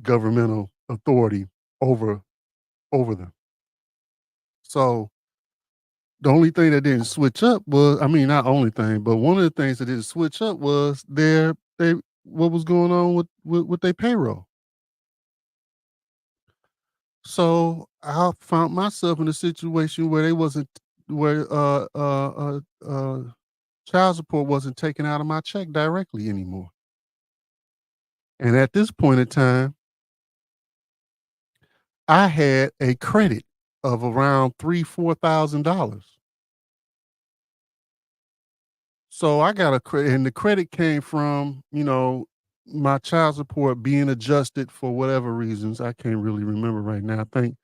governmental authority over over them. So the only thing that didn't switch up was, I mean, not only thing, but one of the things that didn't switch up was they what was going on with their payroll. So I found myself in a situation where they wasn't where child support wasn't taken out of my check directly anymore. And at this point in time, I had a credit of around $3,000-4,000. So I got a credit, and the credit came from, my child support being adjusted for whatever reasons. I can't really remember right now. I think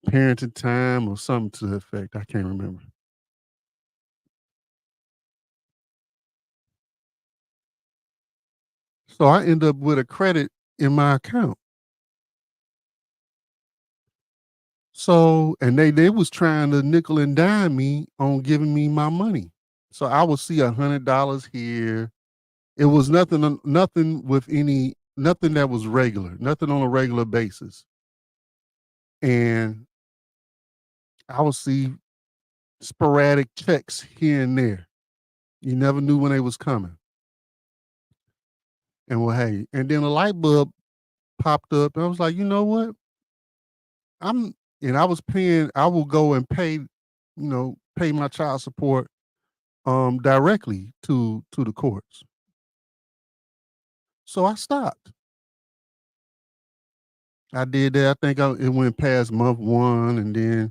parenting time or something to the effect. I can't remember. So I end up with a credit in my account. So, and they was trying to nickel and dime me on giving me my money. So I would see $100 here. It was nothing with nothing that was regular, nothing on a regular basis. And I would see sporadic checks here and there. You never knew when they was coming. And well, hey, and then a light bulb popped up, and I was like, you know what? I'm and I was paying. I will go and pay my child support directly to the courts. So I stopped. I did that. I think it went past month one, and then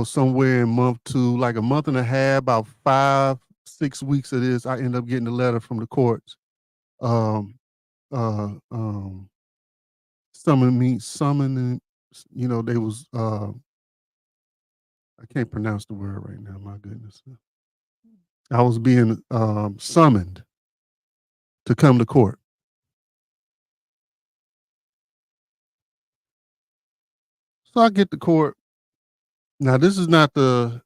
somewhere in month two, like a month and a half, about 5-6 weeks of this, I end up getting a letter from the courts. Um, um, summoning. They was. I can't pronounce the word right now. My goodness, I was being summoned to come to court. So I get to court. Now this is not the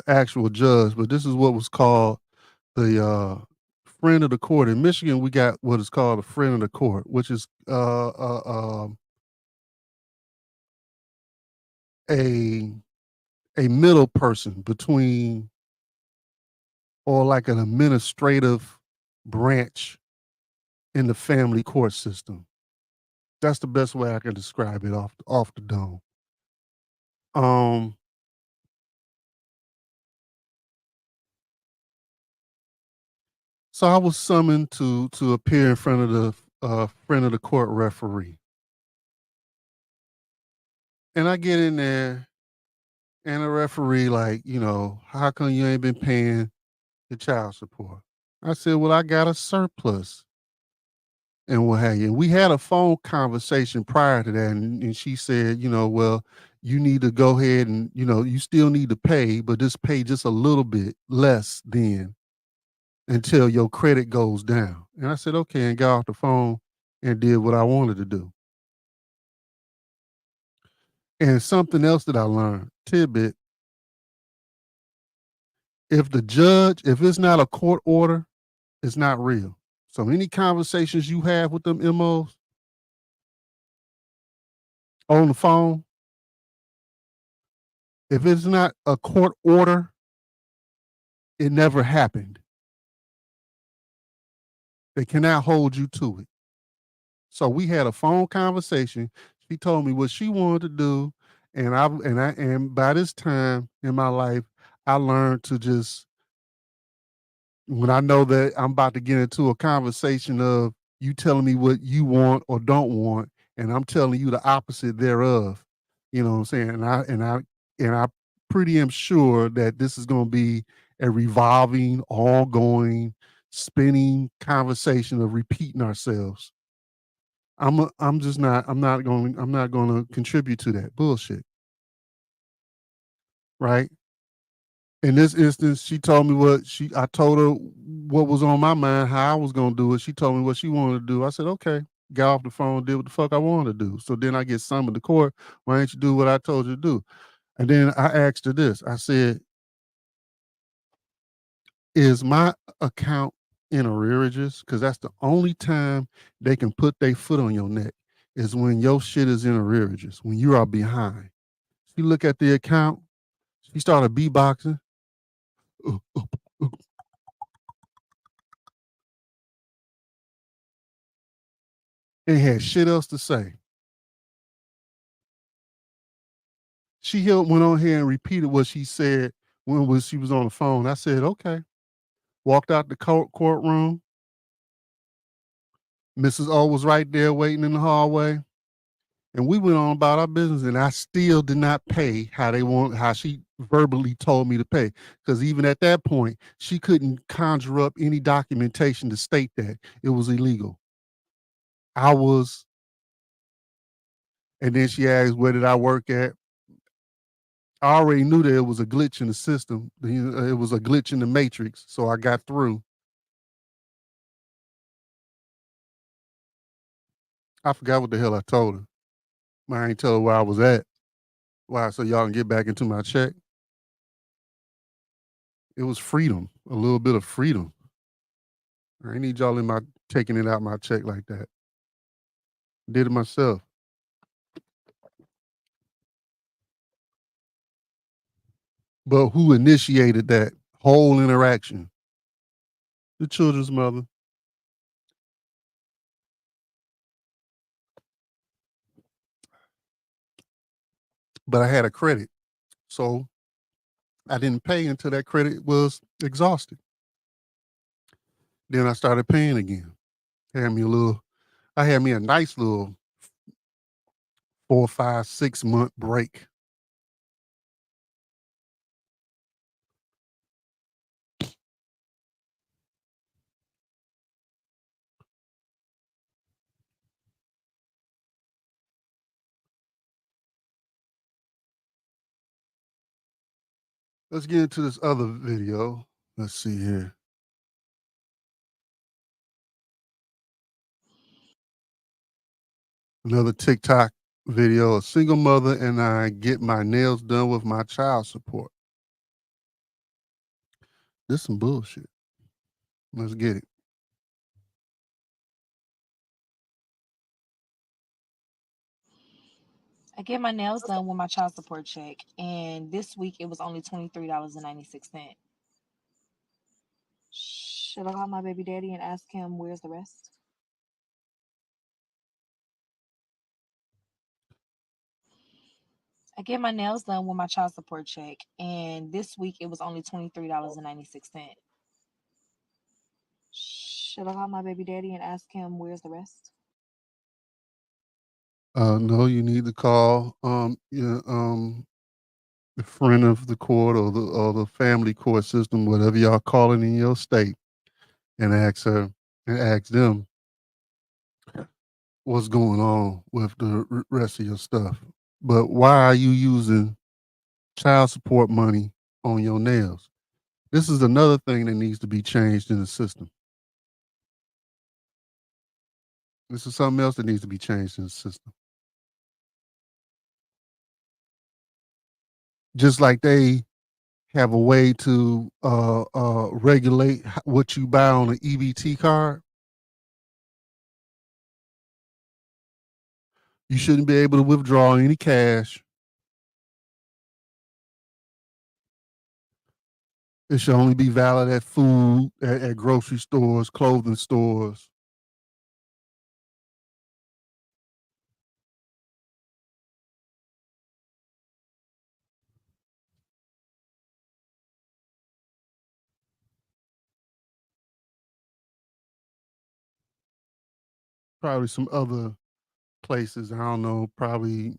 actual judge, but this is what was called the friend of the court. In Michigan, we got what is called a friend of the court, which is a middle person between, or like an administrative branch in the family court system. That's the best way I can describe it off the dome. Um, so I was summoned to appear in front of the friend of the court referee, and I get in there, and the referee like, how come you ain't been paying the child support? I said, well, I got a surplus. And what have you. And we had a phone conversation prior to that, and she said, well, you need to go ahead and, you still need to pay, but just pay just a little bit less then until your credit goes down. And I said, okay, and got off the phone and did what I wanted to do. And something else that I learned, tidbit, if it's not a court order, it's not real. So any conversations you have with them MOs on the phone, if it's not a court order, it never happened. They cannot hold you to it. So we had a phone conversation. She told me what she wanted to do, and by this time in my life, I learned to just, when I know that I'm about to get into a conversation of you telling me what you want or don't want, and I'm telling you the opposite thereof. You know what I'm saying? And I pretty am sure that this is going to be a revolving, ongoing, spinning conversation of repeating ourselves. I'm not going to contribute to that bullshit. Right? In this instance, she told me I told her what was on my mind, how I was gonna do it. She told me what she wanted to do. I said, okay. Got off the phone, did what the fuck I wanted to do. So then I get summoned to court. Why didn't you do what I told you to do? And then I asked her this. I said, is my account in arrearages? Because that's the only time they can put their foot on your neck is when your shit is in arrearages, when you are behind. She looked at the account, she started beatboxing. Ain't had shit else to say. She went on here and repeated what she said when she was on the phone. I said, okay. Walked out the courtroom. Mrs. O was right there waiting in the hallway. And we went on about our business, and I still did not pay how she verbally told me to pay. Because even at that point, she couldn't conjure up any documentation to state that it was illegal. I was, and then she asked, where did I work at? I already knew that it was a glitch in the system. It was a glitch in the matrix. So I got through. I forgot what the hell I told her. I ain't tell her where I was at. Why? So y'all can get back into my check. It was freedom, a little bit of freedom. I ain't need y'all in my taking it out my check like that. Did it myself. But who initiated that whole interaction? The children's mother. But I had a credit. So I didn't pay until that credit was exhausted. Then I started paying again. I had me a nice little 4, 5, 6 month break. Let's get into this other video. Let's see here. Another TikTok video. A single mother and I get my nails done with my child support. This some bullshit. Let's get it. I get my nails done with my child support check, and this week it was only $23.96. Should I call my baby daddy and ask him where's the rest? I get my nails done with my child support check, and this week it was only $23.96. Should I call my baby daddy and ask him where's the rest? No, you need to call the friend of the court or the family court system, whatever y'all call it in your state, and ask them what's going on with the rest of your stuff. But why are you using child support money on your nails? This is another thing that needs to be changed in the system. This is something else that needs to be changed in the system. Just like they have a way to regulate what you buy on an EBT card, you shouldn't be able to withdraw any cash. It should only be valid at food, at grocery stores, clothing stores. Probably some other places, I don't know, probably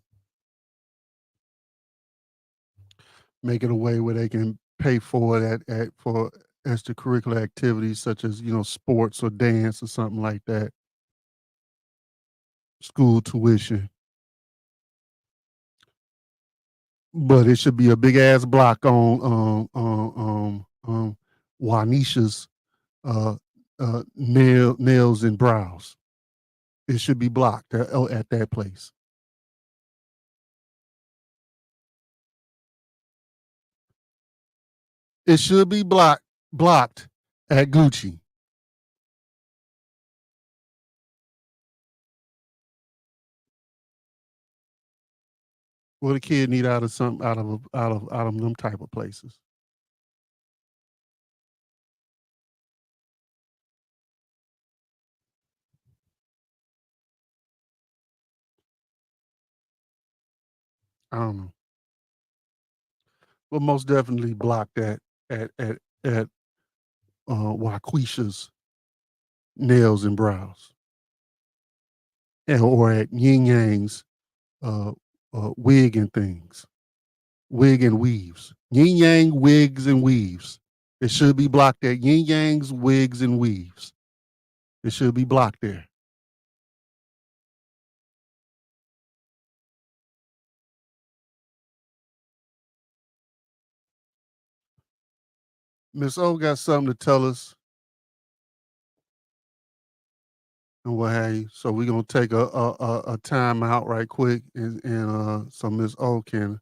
make it a way where they can pay for it for extracurricular activities such as, sports or dance or something like that. School tuition. But it should be a big ass block on Juanisha's nails and brows. It should be blocked at that place. It should be blocked at Gucci. What a kid need out of something out of them type of places. I don't know. But most definitely block that at Waquisha's nails and brows, or at Yin Yang's uh, wig and things, wig and weaves, Yin Yang wigs and weaves. It should be blocked at Yin Yang's wigs and weaves. It should be blocked there. Miss O got something to tell us and what have you. So we're gonna take a time out right quick, and so Miss O can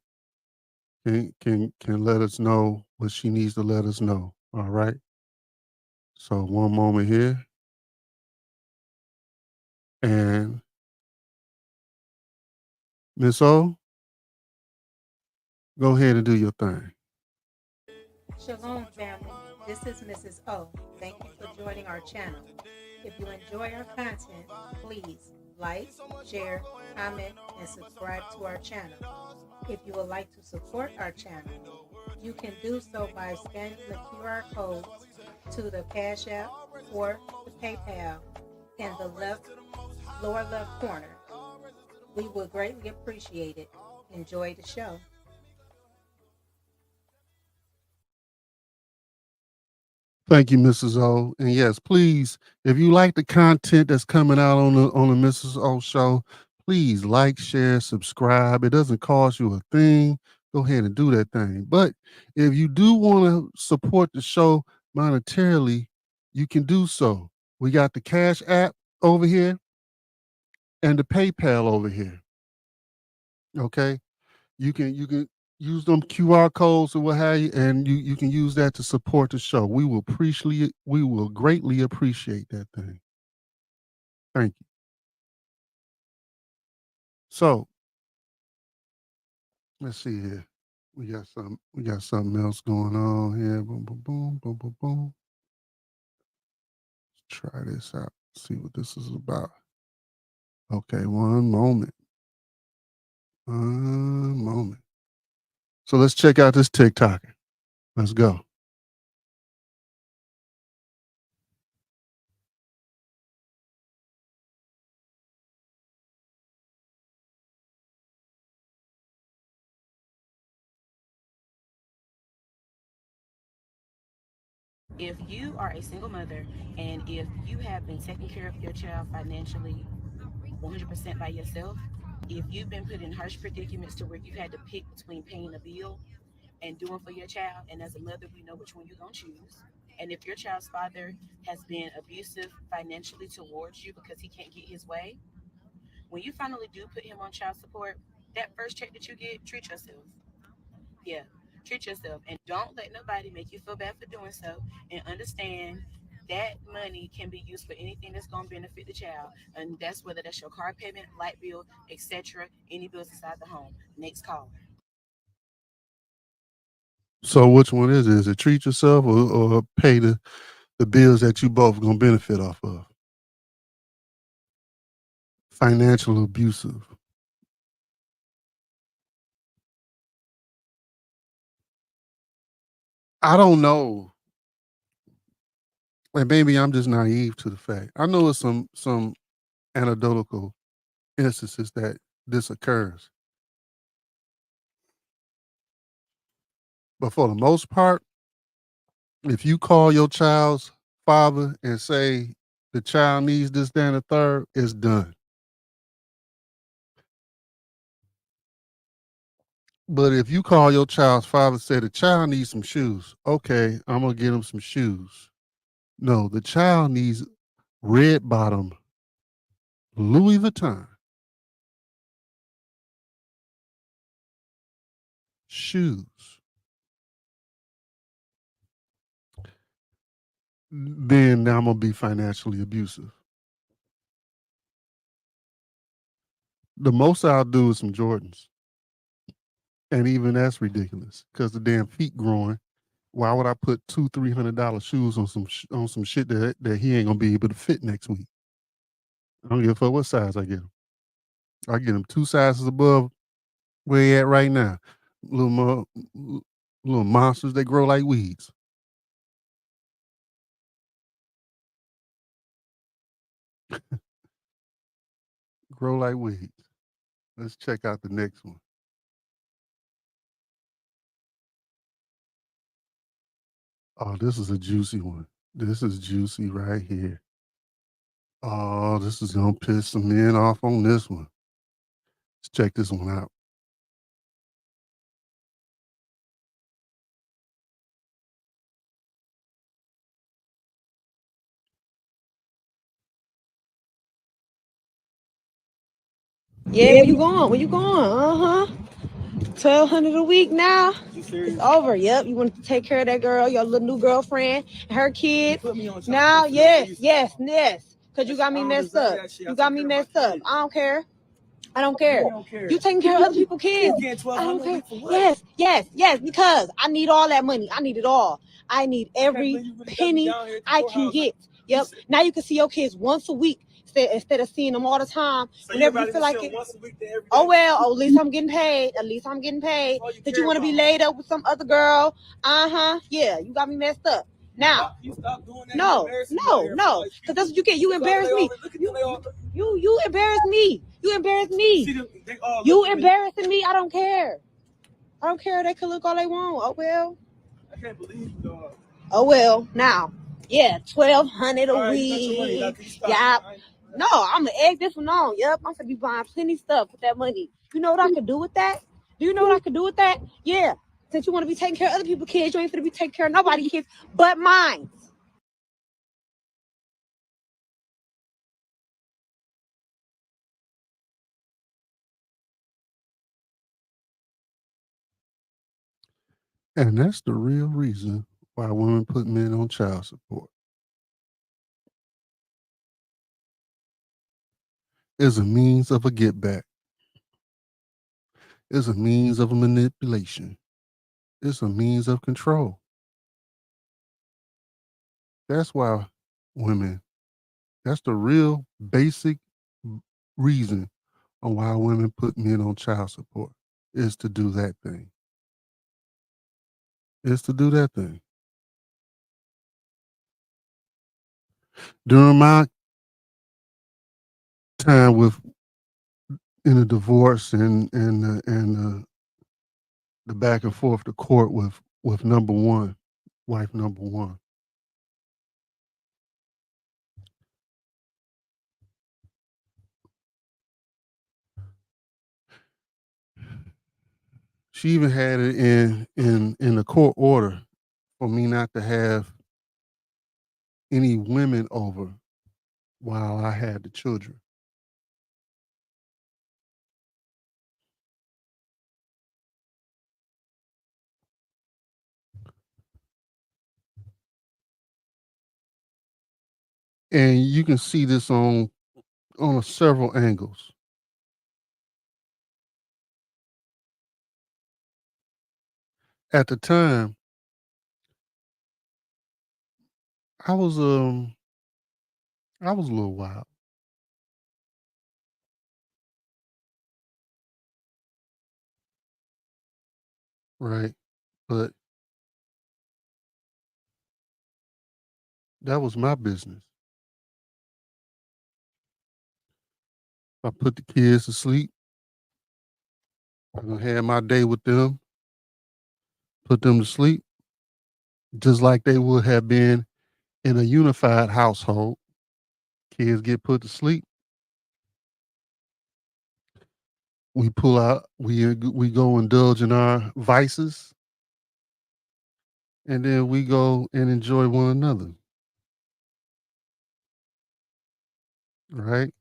let us know what she needs to let us know. All right. So one moment here, and Miss O, go ahead and do your thing. Shalom, family. This is Mrs. O. Thank you for joining our channel. If you enjoy our content, please like, share, comment, and subscribe to our channel. If you would like to support our channel, you can do so by scanning the QR codes to the Cash App or the PayPal in the lower left corner. We would greatly appreciate it. Enjoy the show. Thank you, Mrs. O. And yes, please, if you like the content that's coming out on the Mrs. O show, please like, share, subscribe. It doesn't cost you a thing. Go ahead and do that thing. But if you do want to support the show monetarily, you can do so. We got the Cash App over here and the PayPal over here. Okay. You can use them QR codes or what have you, and you can use that to support the show. We will greatly appreciate that thing. Thank you. So let's see here. We got something else going on here. Boom, boom, boom, boom, boom, boom. Let's try this out. See what this is about. Okay, one moment. One moment. So let's check out this TikTok. Let's go. If you are a single mother and if you have been taking care of your child financially 100% by yourself, if you've been put in harsh predicaments to where you had to pick between paying a bill and doing for your child, and as a mother, we know which one you're going to choose. And if your child's father has been abusive financially towards you because he can't get his way, when you finally do put him on child support, that first check that you get, treat yourself. Yeah, treat yourself and don't let nobody make you feel bad for doing so, and understand that money can be used for anything that's going to benefit the child, and that's whether that's your car payment, light bill, etc., any bills inside the home. Next caller. So which one is it? Is it treat yourself or pay the bills that you both gonna benefit off of? Financial abusive. I don't know. And maybe I'm just naive to the fact. I know it's some anecdotal instances that this occurs. But for the most part, if you call your child's father and say the child needs this, that, and the third, it's done. But if you call your child's father and say the child needs some shoes, okay, I'm gonna get him some shoes. No, the child needs red bottom Louis Vuitton shoes. Then I'm gonna be financially abusive. The most I'll do is some Jordans, and even that's ridiculous because the damn feet growing. Why would I put $200-300 shoes on some shit that he ain't gonna be able to fit next week? I don't give a fuck what size I get him. I get him 2 sizes above where he at right now. Little more, little monsters that grow like weeds. Grow like weeds. Let's check out the next one. Oh, this is a juicy one. This is juicy right here. Oh, this is gonna piss some men off on this one. Let's check this one out. Yeah, where you going? Where you going? Uh-huh. 1,200 a week now. It's over. Yep. You want to take care of that girl, your little new girlfriend, and her kids. Now, yes. Because you got me messed up. You got me messed up. I don't care. I don't care. You taking care of other people's kids. I don't care. Yes, because I need all that money. I need it all. I need every penny I can get. Yep. Now you can see your kids once a week instead of seeing them all the time. Whenever you feel like it. Oh well, at least I'm getting paid. At least I'm getting paid. That you want to be laid up with some other girl? Yeah, you got me messed up. Now, no. Because that's what you get. You embarrass me. You embarrass me. You embarrass me. You embarrassing me. I don't care. I don't care. They can look all they want. Oh well. I can't believe you, dog. Oh well. Now, yeah, 1,200 a week. Yeah. No, I'm gonna egg this one on. Yep, I'm gonna be buying plenty of stuff with that money. You know what I could do with that? Do you know what I could do with that? Yeah. Since you want to be taking care of other people's kids, you ain't gonna be taking care of nobody's kids but mine. And that's the real reason why women put men on child support. It's a means of a get back. It's a means of a manipulation. It's a means of control. That's why women, that's the real basic reason on why women put men on child support is to do that thing. Is to do that thing. During my time with in a divorce and the back and forth to court with number one, wife number one. She even had it in the court order for me not to have any women over while I had the children. And you can see this on several angles. At the time, I was I was a little wild, right? But that was my business. I put the kids to sleep. I had my day with them, put them to sleep, just like they would have been in a unified household. Kids get put to sleep. We pull out. We go indulge in our vices, and then we go and enjoy one another. Right?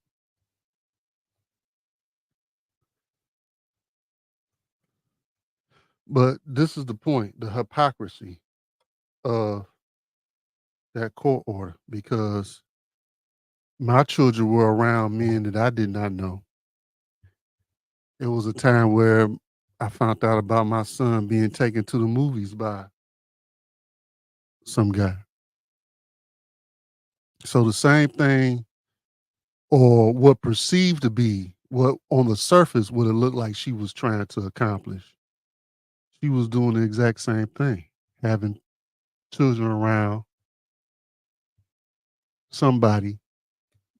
But this is the point: the hypocrisy of that court order, because my children were around men that I did not know. It was a time where I found out about my son being taken to the movies by some guy. So the same thing, or what perceived to be what on the surface would have looked like she was trying to accomplish, she was doing the exact same thing, having children around somebody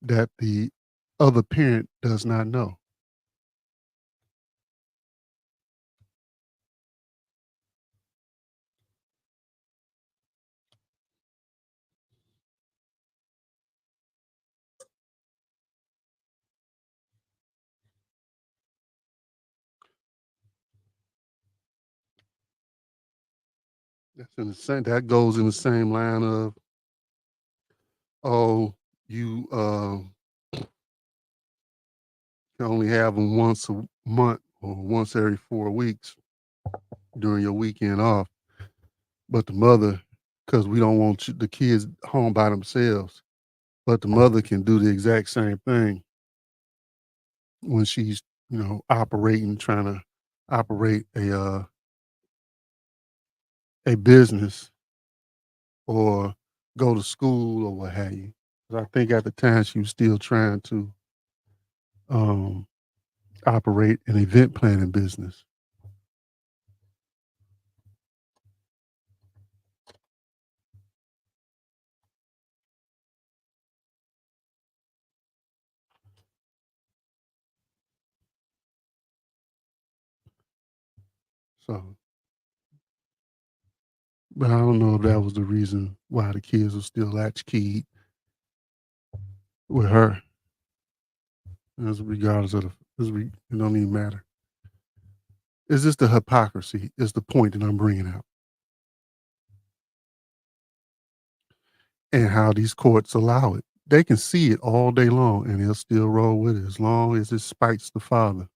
that the other parent does not know. That's in the same. That goes in the same line of, oh, you can only have them once a month or once every 4 weeks during your weekend off. But the mother, because we don't want the kids home by themselves, but the mother can do the exact same thing when she's, operating, trying to operate a business or go to school or what have you. 'Cause I think at the time she was still trying to um, operate an event planning business. So, but I don't know if that was the reason why the kids were still latchkeyed with her. As regardless of it don't even matter. It's just the hypocrisy is the point that I'm bringing out, and how these courts allow it. They can see it all day long, and they'll still roll with it as long as it spites the father.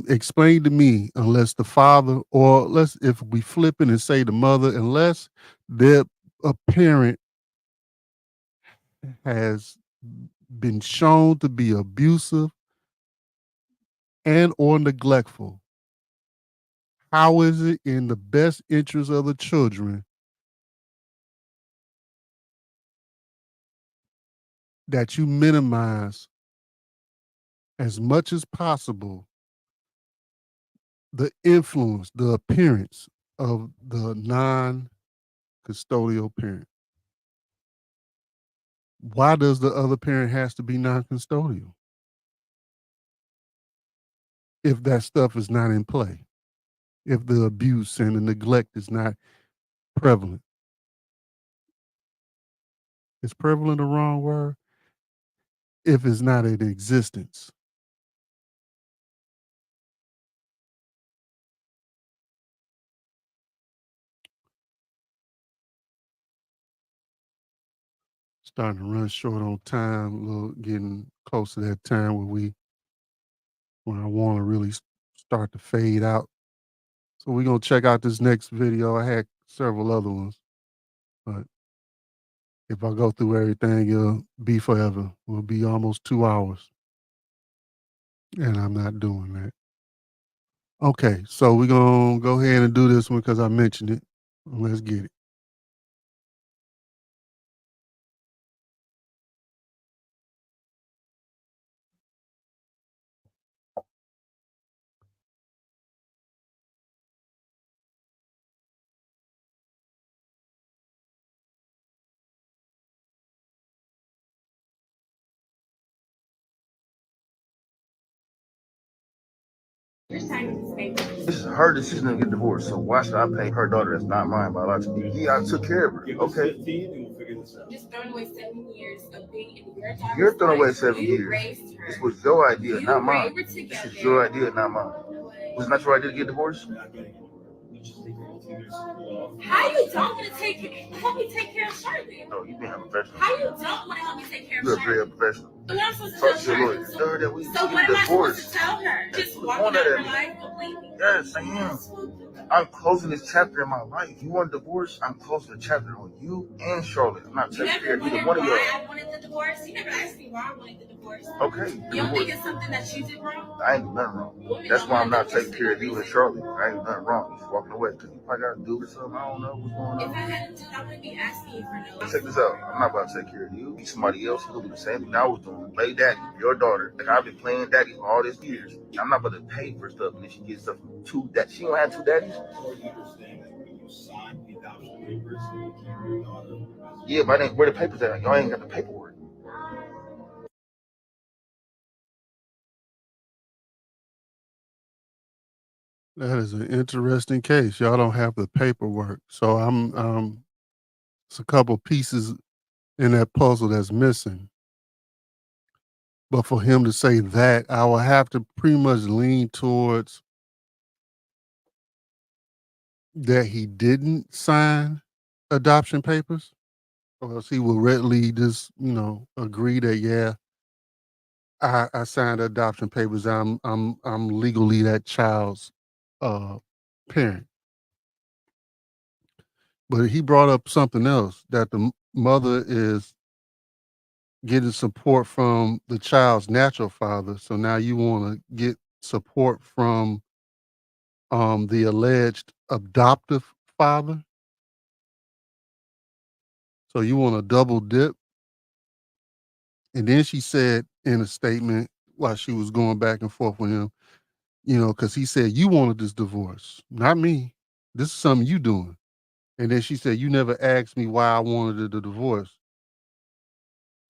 Explain to me, unless the father, or let's, if we flip it and say the mother, unless a parent has been shown to be abusive and or neglectful, how is it in the best interest of the children that you minimize as much as possible the influence, the appearance of the non-custodial parent? Why does the other parent has to be non-custodial if that stuff is not in play? If the abuse and the neglect is not prevalent? Is prevalent the wrong word? If it's not in existence. Starting to run short on time, a little getting close to that time when I want to really start to fade out. So we're gonna check out this next video. I had several other ones, but if I go through everything, it'll be forever. It'll be almost 2 hours, and I'm not doing that. Okay, so we're gonna go ahead and do this one because I mentioned it. Let's get it. This is her decision to get divorced, so why should I pay her daughter that's not mine biologically? Yeah, I took care of her. Okay. Just throwing away 7 years of being in your daughter's You're throwing away life. 7 years. Raised her. This was your idea, You not mine. were This together. is your idea, not mine. Was it not your idea to get divorced? How you don't want to help me take care of Charlotte? No, you being unprofessional. How you don't want to help me take care of You're Charlotte? very unprofessional. So what am I supposed to Talk tell to your her? lawyer. Tell her that we So get what am I supposed divorced. to tell her? Just Put walking on out that her at me. life completely? Yes, I am. I'm closing this chapter in my life. You want a divorce? I'm closing the chapter on you and Charlotte. I'm not You taking care never of either wondered one of y'all. why I wanted the divorce? You never asked me why I wanted the divorce. Okay, You don't think it's something that you did wrong? I ain't do nothing wrong. That's why I'm not taking care of you and Charlotte. I ain't do nothing wrong. You're just walking away because you probably got a dude or something. I don't know what's going If on. I had a dude, I wouldn't be asking you for no. Check this out. I'm not about to take care of you. Be somebody else who'll do the same thing I was doing. Play daddy, your daughter. Like I've been playing daddy for all these years. I'm not about to pay for stuff and then she gets stuff from two that she don't have two daddies. Yeah, but I didn't, where the papers at? Y'all ain't got the paperwork. That is an interesting case. Y'all don't have the paperwork, so it's a couple pieces in that puzzle that's missing. But for him to say that, I will have to pretty much lean towards that he didn't sign adoption papers, or else he will readily just, agree that, yeah, I signed the adoption papers. I'm legally that child's parent. But he brought up something else, that the mother is getting support from the child's natural father. So now you want to get support from the alleged adoptive father. So you want to double dip. And then she said in a statement while she was going back and forth with him, because he said, you wanted this divorce, not me. This is something you doing. And then she said, you never asked me why I wanted the divorce.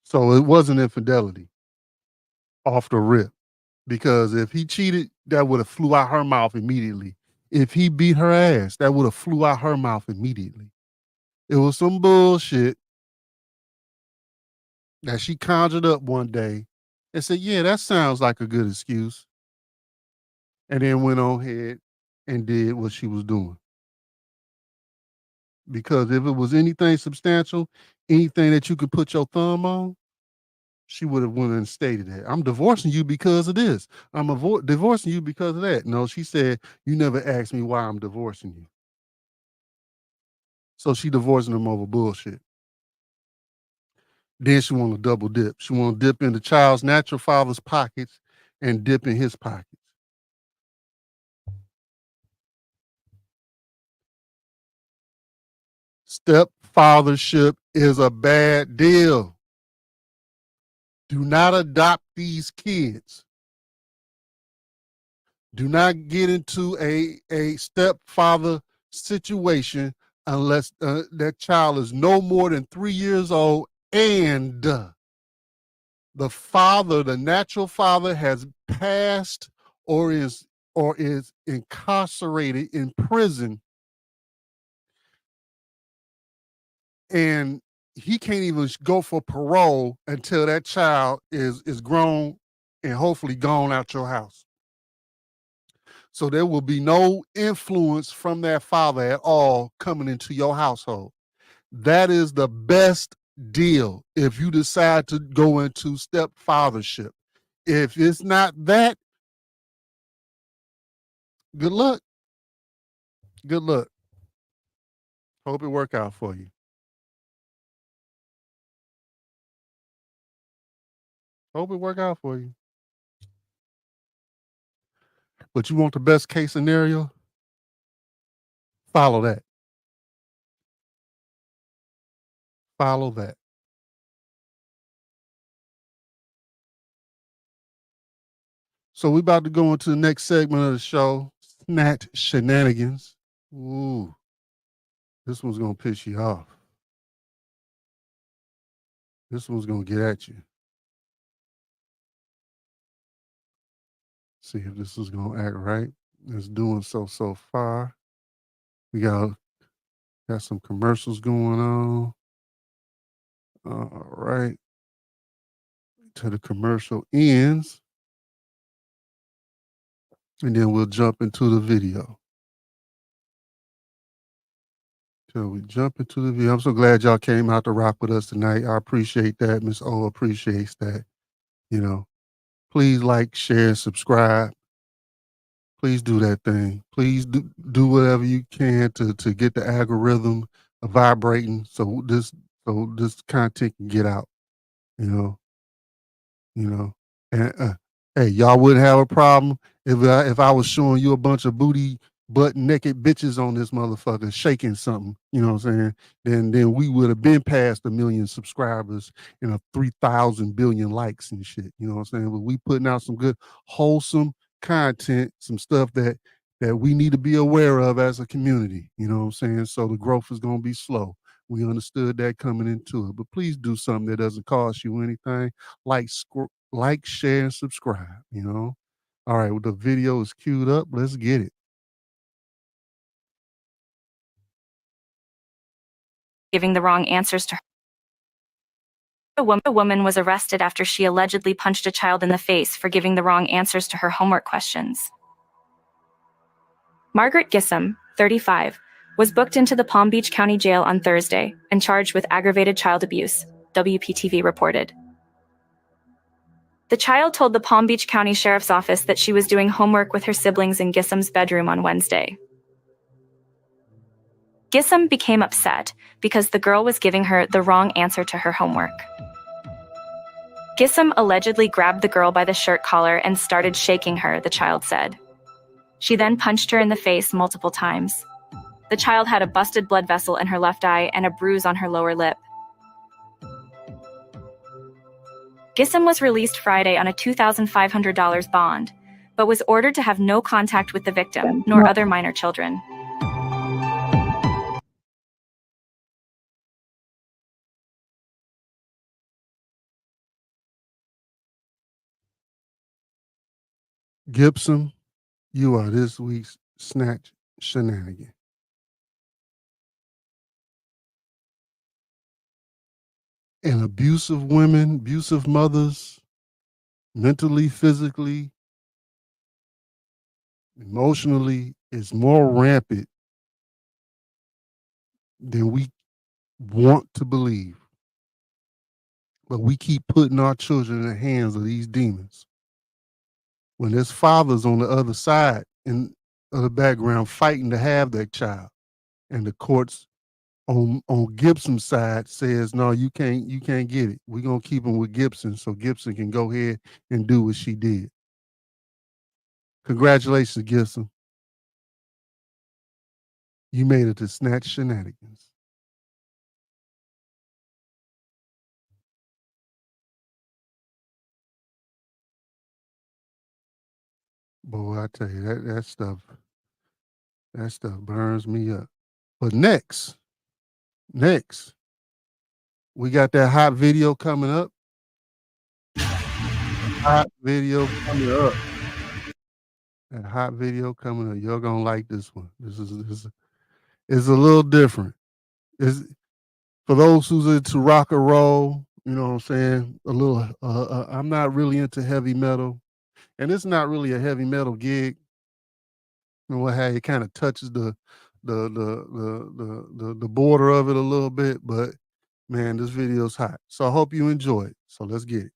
So it wasn't infidelity off the rip. Because if he cheated, that would have flew out her mouth immediately. If he beat her ass, that would have flew out her mouth immediately. It was some bullshit that she conjured up one day and said, yeah, that sounds like a good excuse. And then went on ahead and did what she was doing. Because if it was anything substantial, anything that you could put your thumb on, she would have went and stated that. I'm divorcing you because of this. I'm divorcing you because of that. No, she said, you never asked me why I'm divorcing you. So she divorcing him over bullshit. Then she want to double dip. She want to dip in the child's natural father's pockets and dip in his pockets. Stepfathership is a bad deal. Do not adopt these kids. Do not get into a stepfather situation unless that child is no more than 3 years old and the father, the natural father, has passed or is incarcerated in prison, and he can't even go for parole until that child is grown and hopefully gone out your house. So there will be no influence from that father at all coming into your household. That is the best deal if you decide to go into stepfathership. If it's not that, good luck. Good luck. Hope it work out for you. Hope it work out for you. But you want the best case scenario? Follow that. Follow that. So we about to go into the next segment of the show, Snatch Shenanigans. Ooh, this one's gonna piss you off. This one's gonna get at you. See if this is gonna act right. It's doing so far. We got some commercials going on. All right. Till the commercial ends. And then we'll jump into the video. Till we jump into the video. I'm so glad y'all came out to rock with us tonight. I appreciate that. Miss O appreciates that. Please like, share, subscribe. Please do that thing. Please do whatever you can to get the algorithm vibrating so this content can get out. You know. And hey, y'all wouldn't have a problem if I was showing you a bunch of booty butt naked bitches on this motherfucker shaking something. You know what I'm saying? Then we would have been past 1 million subscribers and 3,000 billion likes and shit. You know what I'm saying? But we putting out some good wholesome content, some stuff that we need to be aware of as a community. You know what I'm saying? So the growth is going to be slow. We understood that coming into it, but please do something that doesn't cost you anything. Like, share, and subscribe. All right, well, the video is queued up. Let's get it. Giving the wrong answers to her. A woman was arrested after she allegedly punched a child in the face for giving the wrong answers to her homework questions. Margaret Gissam, 35, was booked into the Palm Beach County Jail on Thursday and charged with aggravated child abuse, WPTV reported. The child told the Palm Beach County Sheriff's Office that she was doing homework with her siblings in Gissam's bedroom on Wednesday. Gissam became upset because the girl was giving her the wrong answer to her homework. Gissam allegedly grabbed the girl by the shirt collar and started shaking her, the child said. She then punched her in the face multiple times. The child had a busted blood vessel in her left eye and a bruise on her lower lip. Gissam was released Friday on a $2,500 bond, but was ordered to have no contact with the victim nor other minor children. Gibson, you are this week's snatch shenanigan. And abusive women, abusive mothers, mentally, physically, emotionally, is more rampant than we want to believe. But we keep putting our children in the hands of these demons. When there's fathers on the other side of the background fighting to have that child, and the courts on Gibson's side says, no, you can't get it. We're gonna keep him with Gibson so Gibson can go ahead and do what she did. Congratulations, Gibson. You made it to snatch shenanigans. Boy, I tell you, that stuff burns me up. But next, we got that hot video coming up. Hot video coming up. That hot video coming up. You're gonna like this one. This is a little different. Is for those who's into rock and roll, you know what I'm saying? A little. I'm not really into heavy metal, and it's not really a heavy metal gig. You know how it kind of touches the border of it a little bit, but man, this video's hot. So I hope you enjoy it. So let's get it.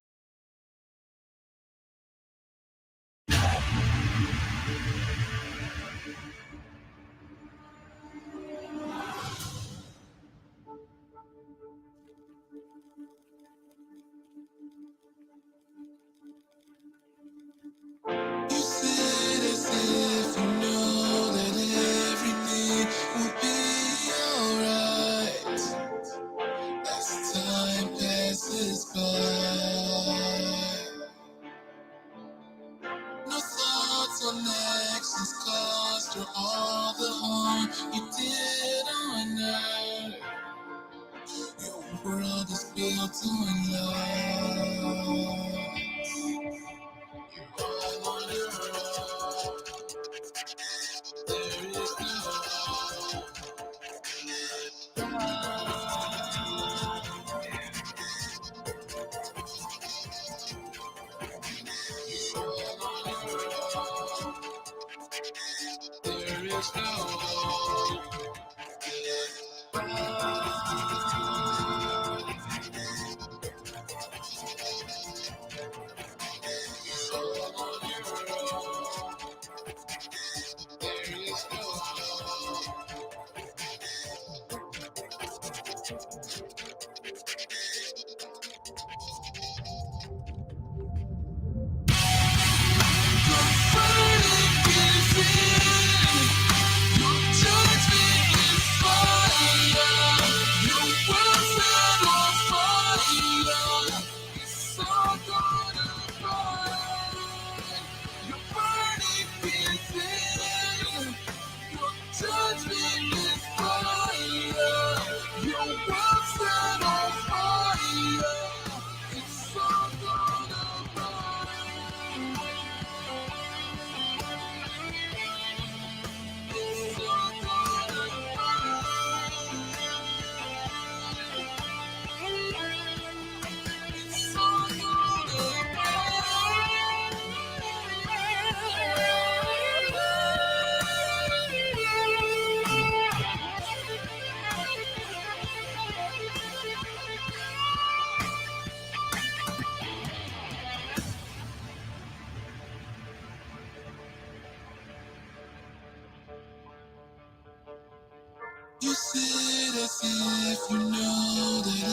it as if you know that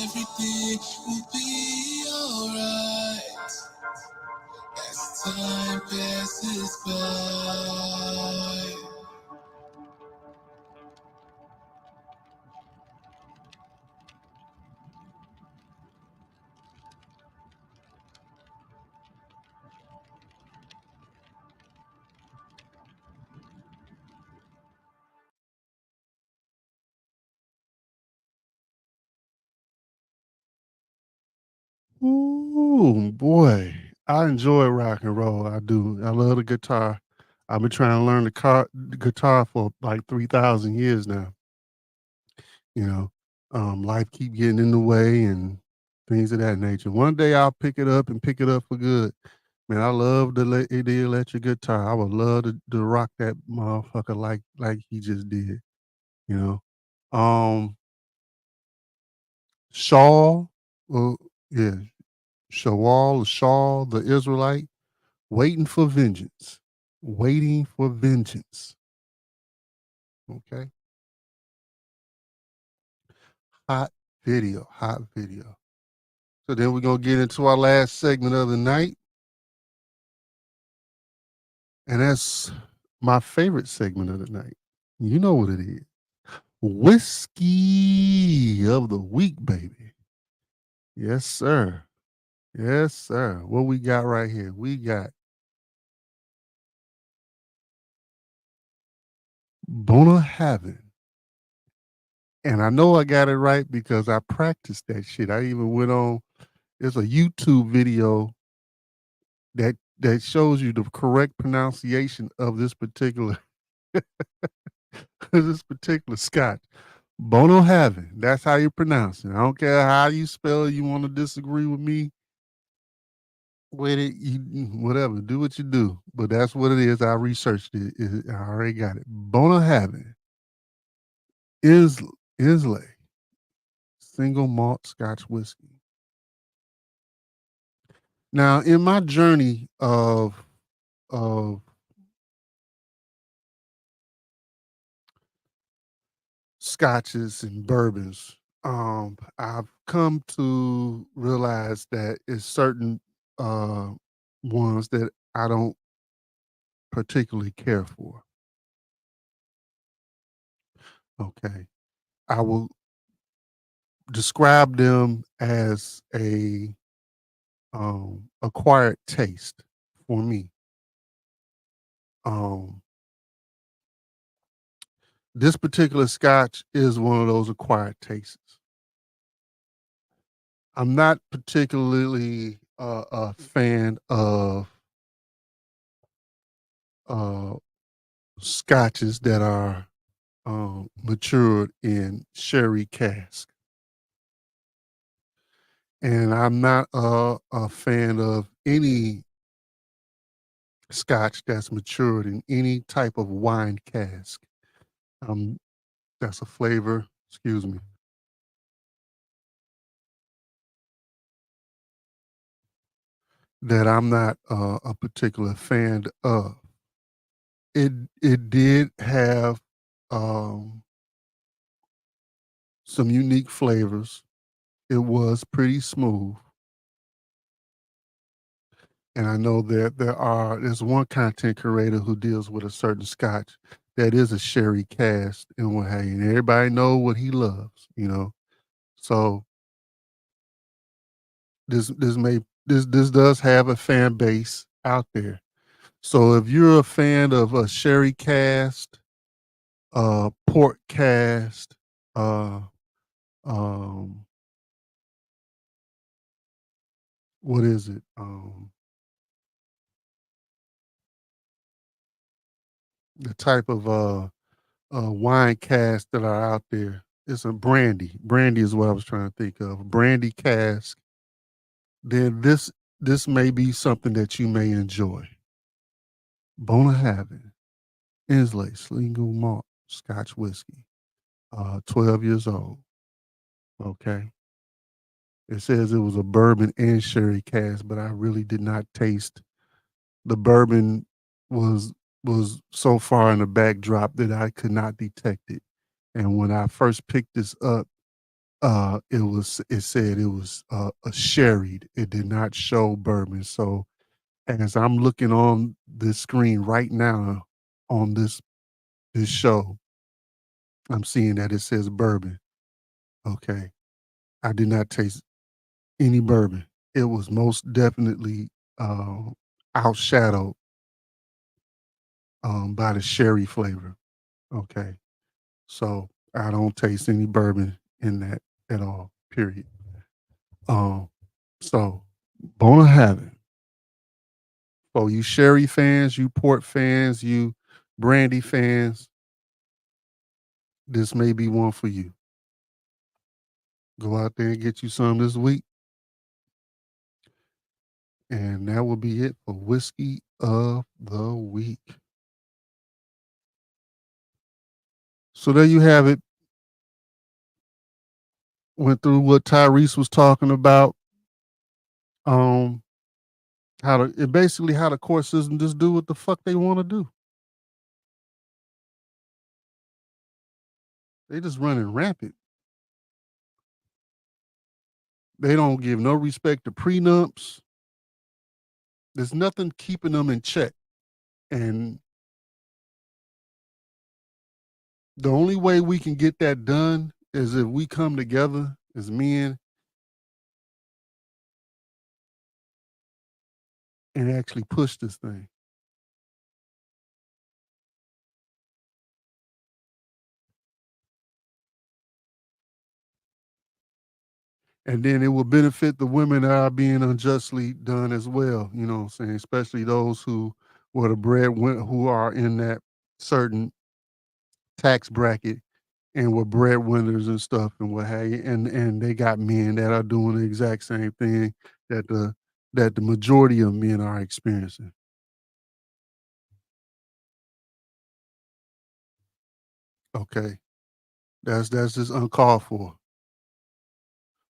everything will be alright as time passes by. Ooh, boy. I enjoy rock and roll. I do. I love the guitar. I've been trying to learn the guitar for like 3,000 years now. You know, life keep getting in the way and things of that nature. One day I'll pick it up and pick it up for good. Man, I love the electric guitar. I would love to rock that motherfucker like he just did. You know, Shaw, yeah, Shaw, the Israelite, waiting for vengeance, waiting for vengeance. Okay, hot video, hot video. So then we're gonna get into our last segment of the night, and that's my favorite segment of the night. You know what it is. Whiskey of the week, baby. Yes, sir. Yes, sir. What we got right here? We got Bona Havin. And I know I got it right because I practiced that shit. I even went on, there's a YouTube video that shows you the correct pronunciation of this particular this particular scotch. Bono Havin. That's how you pronounce it. I don't care how you spell it. You want to disagree with me with it, whatever. Do what you do. But that's what it is. I researched it. I already got it. Bono Havin is Islay single malt Scotch whiskey. Now, in my journey of scotches and bourbons, I've come to realize that it's certain uh, ones that I don't particularly care for. Okay, I will describe them as a acquired taste for me. Um, this particular scotch is one of those acquired tastes. I'm not particularly a fan of uh, scotches that are matured in sherry cask, and I'm not a fan of any scotch that's matured in any type of wine cask. Um, that's a flavor. Excuse me. That I'm not a particular fan of. It did have um, some unique flavors. It was pretty smooth, and I know that there's one content creator who deals with a certain scotch that is a sherry cast and what have you. And everybody know what he loves, you know. So this does have a fan base out there. So if you're a fan of a sherry cast, port cast, uh, um, what is it? The type of wine cask that are out there. It's a brandy. Brandy is what I was trying to think of. Brandy cask. Then this may be something that you may enjoy. Bona Havin, Insley, Single Malt, Scotch whiskey. 12 years old. Okay. It says it was a bourbon and sherry cask, but I really did not taste the bourbon was was so far in the backdrop that I could not detect it. And when I first picked this up, it said it was a sherried. It did not show bourbon. So as I'm looking on the screen right now on this show, I'm seeing that it says bourbon. Okay. I did not taste any bourbon. It was most definitely uh, outshadowed by the sherry flavor. Okay. So I don't taste any bourbon in that at all, period. Um, so Bona have it. For you sherry fans, you port fans, you brandy fans, this may be one for you. Go out there and get you some this week. And that will be it for Whiskey of the Week. So there you have it. Went through what Tyrese was talking about. Um, basically how the court system just do what the fuck they want to do. They just running rampant. They don't give no respect to prenups. There's nothing keeping them in check. And the only way we can get that done is if we come together as men and actually push this thing. And then it will benefit the women that are being unjustly done as well. You know what I'm saying? Especially those who were the who are in that certain tax bracket and were breadwinners and stuff and what have you. And they got men that are doing the exact same thing that the majority of men are experiencing. Okay. That's just uncalled for.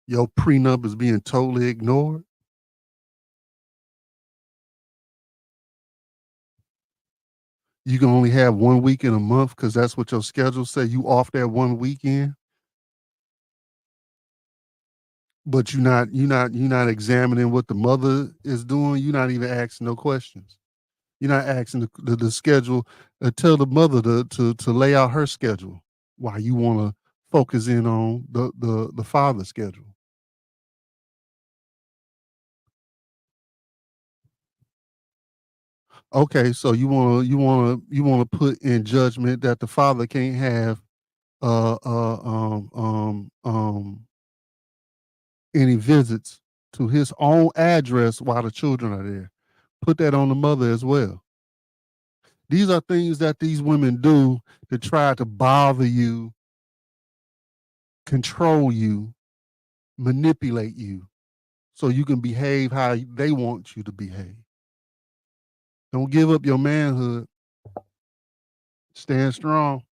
Your prenup is being totally ignored. You can only have 1 week in a month because that's what your schedule say. You off that 1 weekend, but you're not examining what the mother is doing. You're not even asking no questions. You're not asking the schedule. Tell the mother to lay out her schedule while you want to focus in on the father's schedule. Okay, so you wanna put in judgment that the father can't have uh uh um um um any visits to his own address while the children are there. Put that on the mother as well. These are things that these women do to try to bother you, control you, manipulate you, so you can behave how they want you to behave. Don't give up your manhood. Stand strong.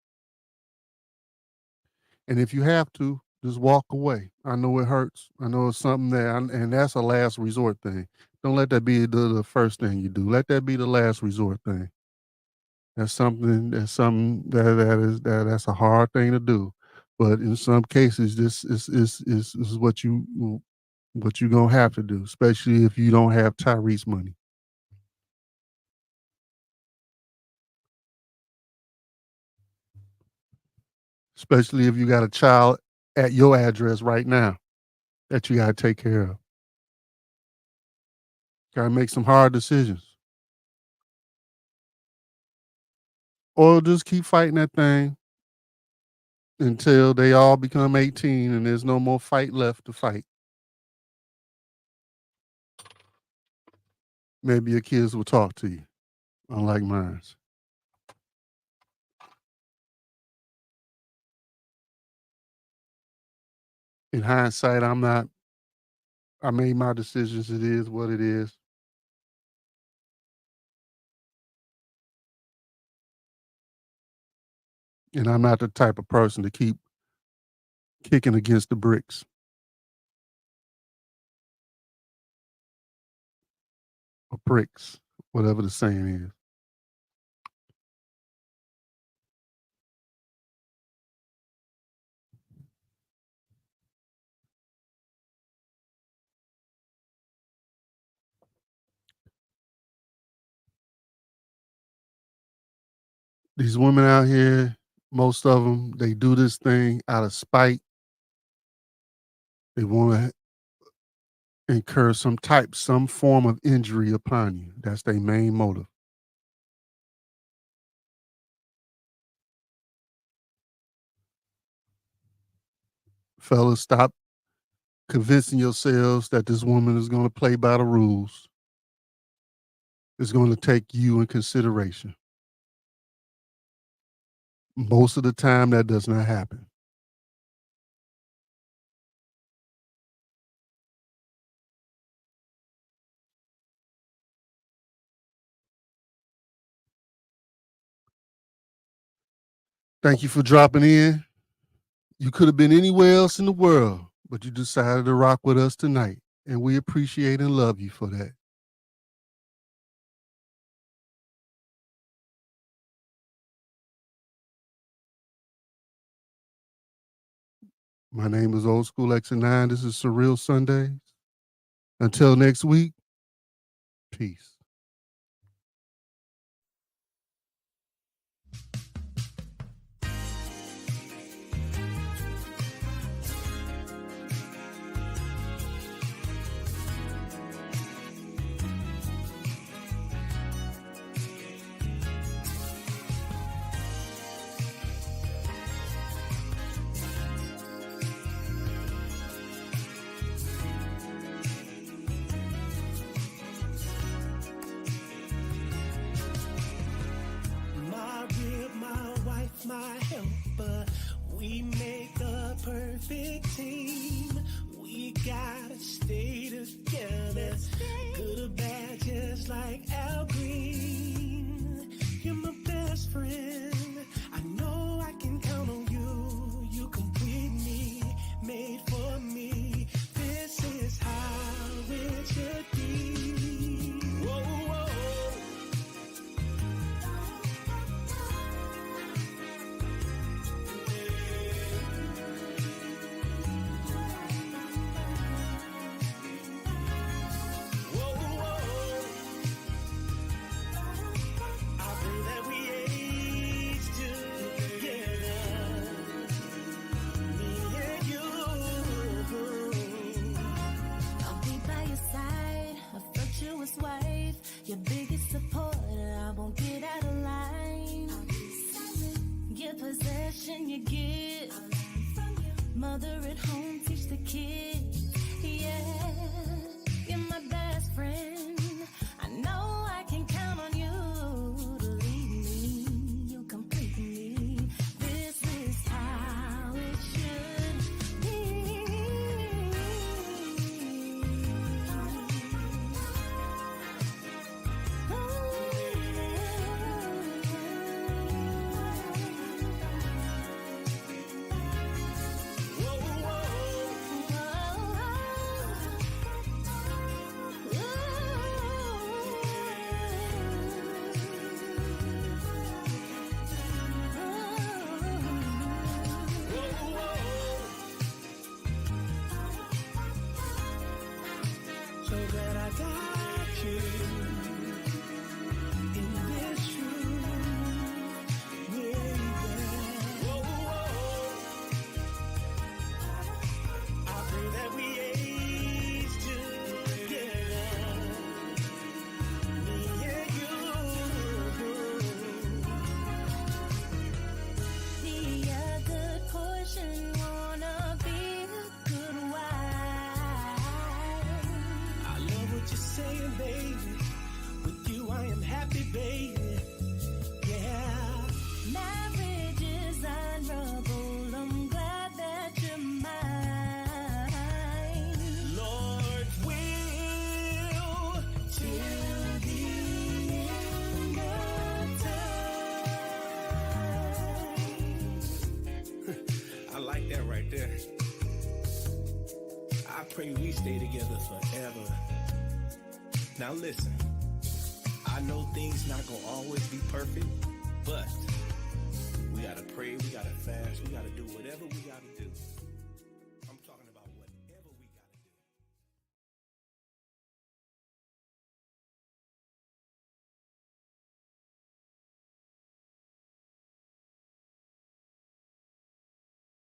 And if you have to, just walk away. I know it hurts. I know it's something and that's a last resort thing. Don't let that be the first thing you do. Let that be the last resort thing. That's a hard thing to do. But in some cases, this is what you gonna have to do, especially if you don't have Tyrese money. Especially if you got a child at your address right now that you gotta take care of. Gotta make some hard decisions. Or just keep fighting that thing until they all become 18 and there's no more fight left to fight. Maybe your kids will talk to you, unlike mine. In hindsight, I made my decisions. It is what it is. And I'm not the type of person to keep kicking against the bricks or pricks, whatever the saying is. These women out here, most of them, they do this thing out of spite. They want to incur some form of injury upon you. That's their main motive. Fellas, stop convincing yourselves that this woman is going to play by the rules. It's going to take you in consideration. Most of the time, that does not happen. Thank you for dropping in. You could have been anywhere else in the world, but you decided to rock with us tonight, and we appreciate and love you for that. My name is Old School X9. This is Surreal Sundays. Until next week, peace. My helper, we make a perfect team. We gotta stay together, good or bad, just like Al Green. You're my best friend. I know I can count on you. You complete me, made for me. This is how it should be. Whoa, whoa. Wife, your biggest supporter, I won't get out of line. Your possession you give, mother at home teach the kids. Yeah, you're my best friend. I know I can count on you to lead me. You complete me. This is how it should be. So glad I got you in this room, yeah. I pray that we age together, me and you. Be a good portion, wanna be a good wife. I love what you're saying, baby. With you, I am happy, baby. Yeah. Marriage is honorable. I'm glad that you're mine. Lord will till the end of time. I like that right there. I pray we stay together forever. Now listen, I know things not gonna always be perfect, but we gotta pray, we gotta fast, we gotta do whatever we gotta do.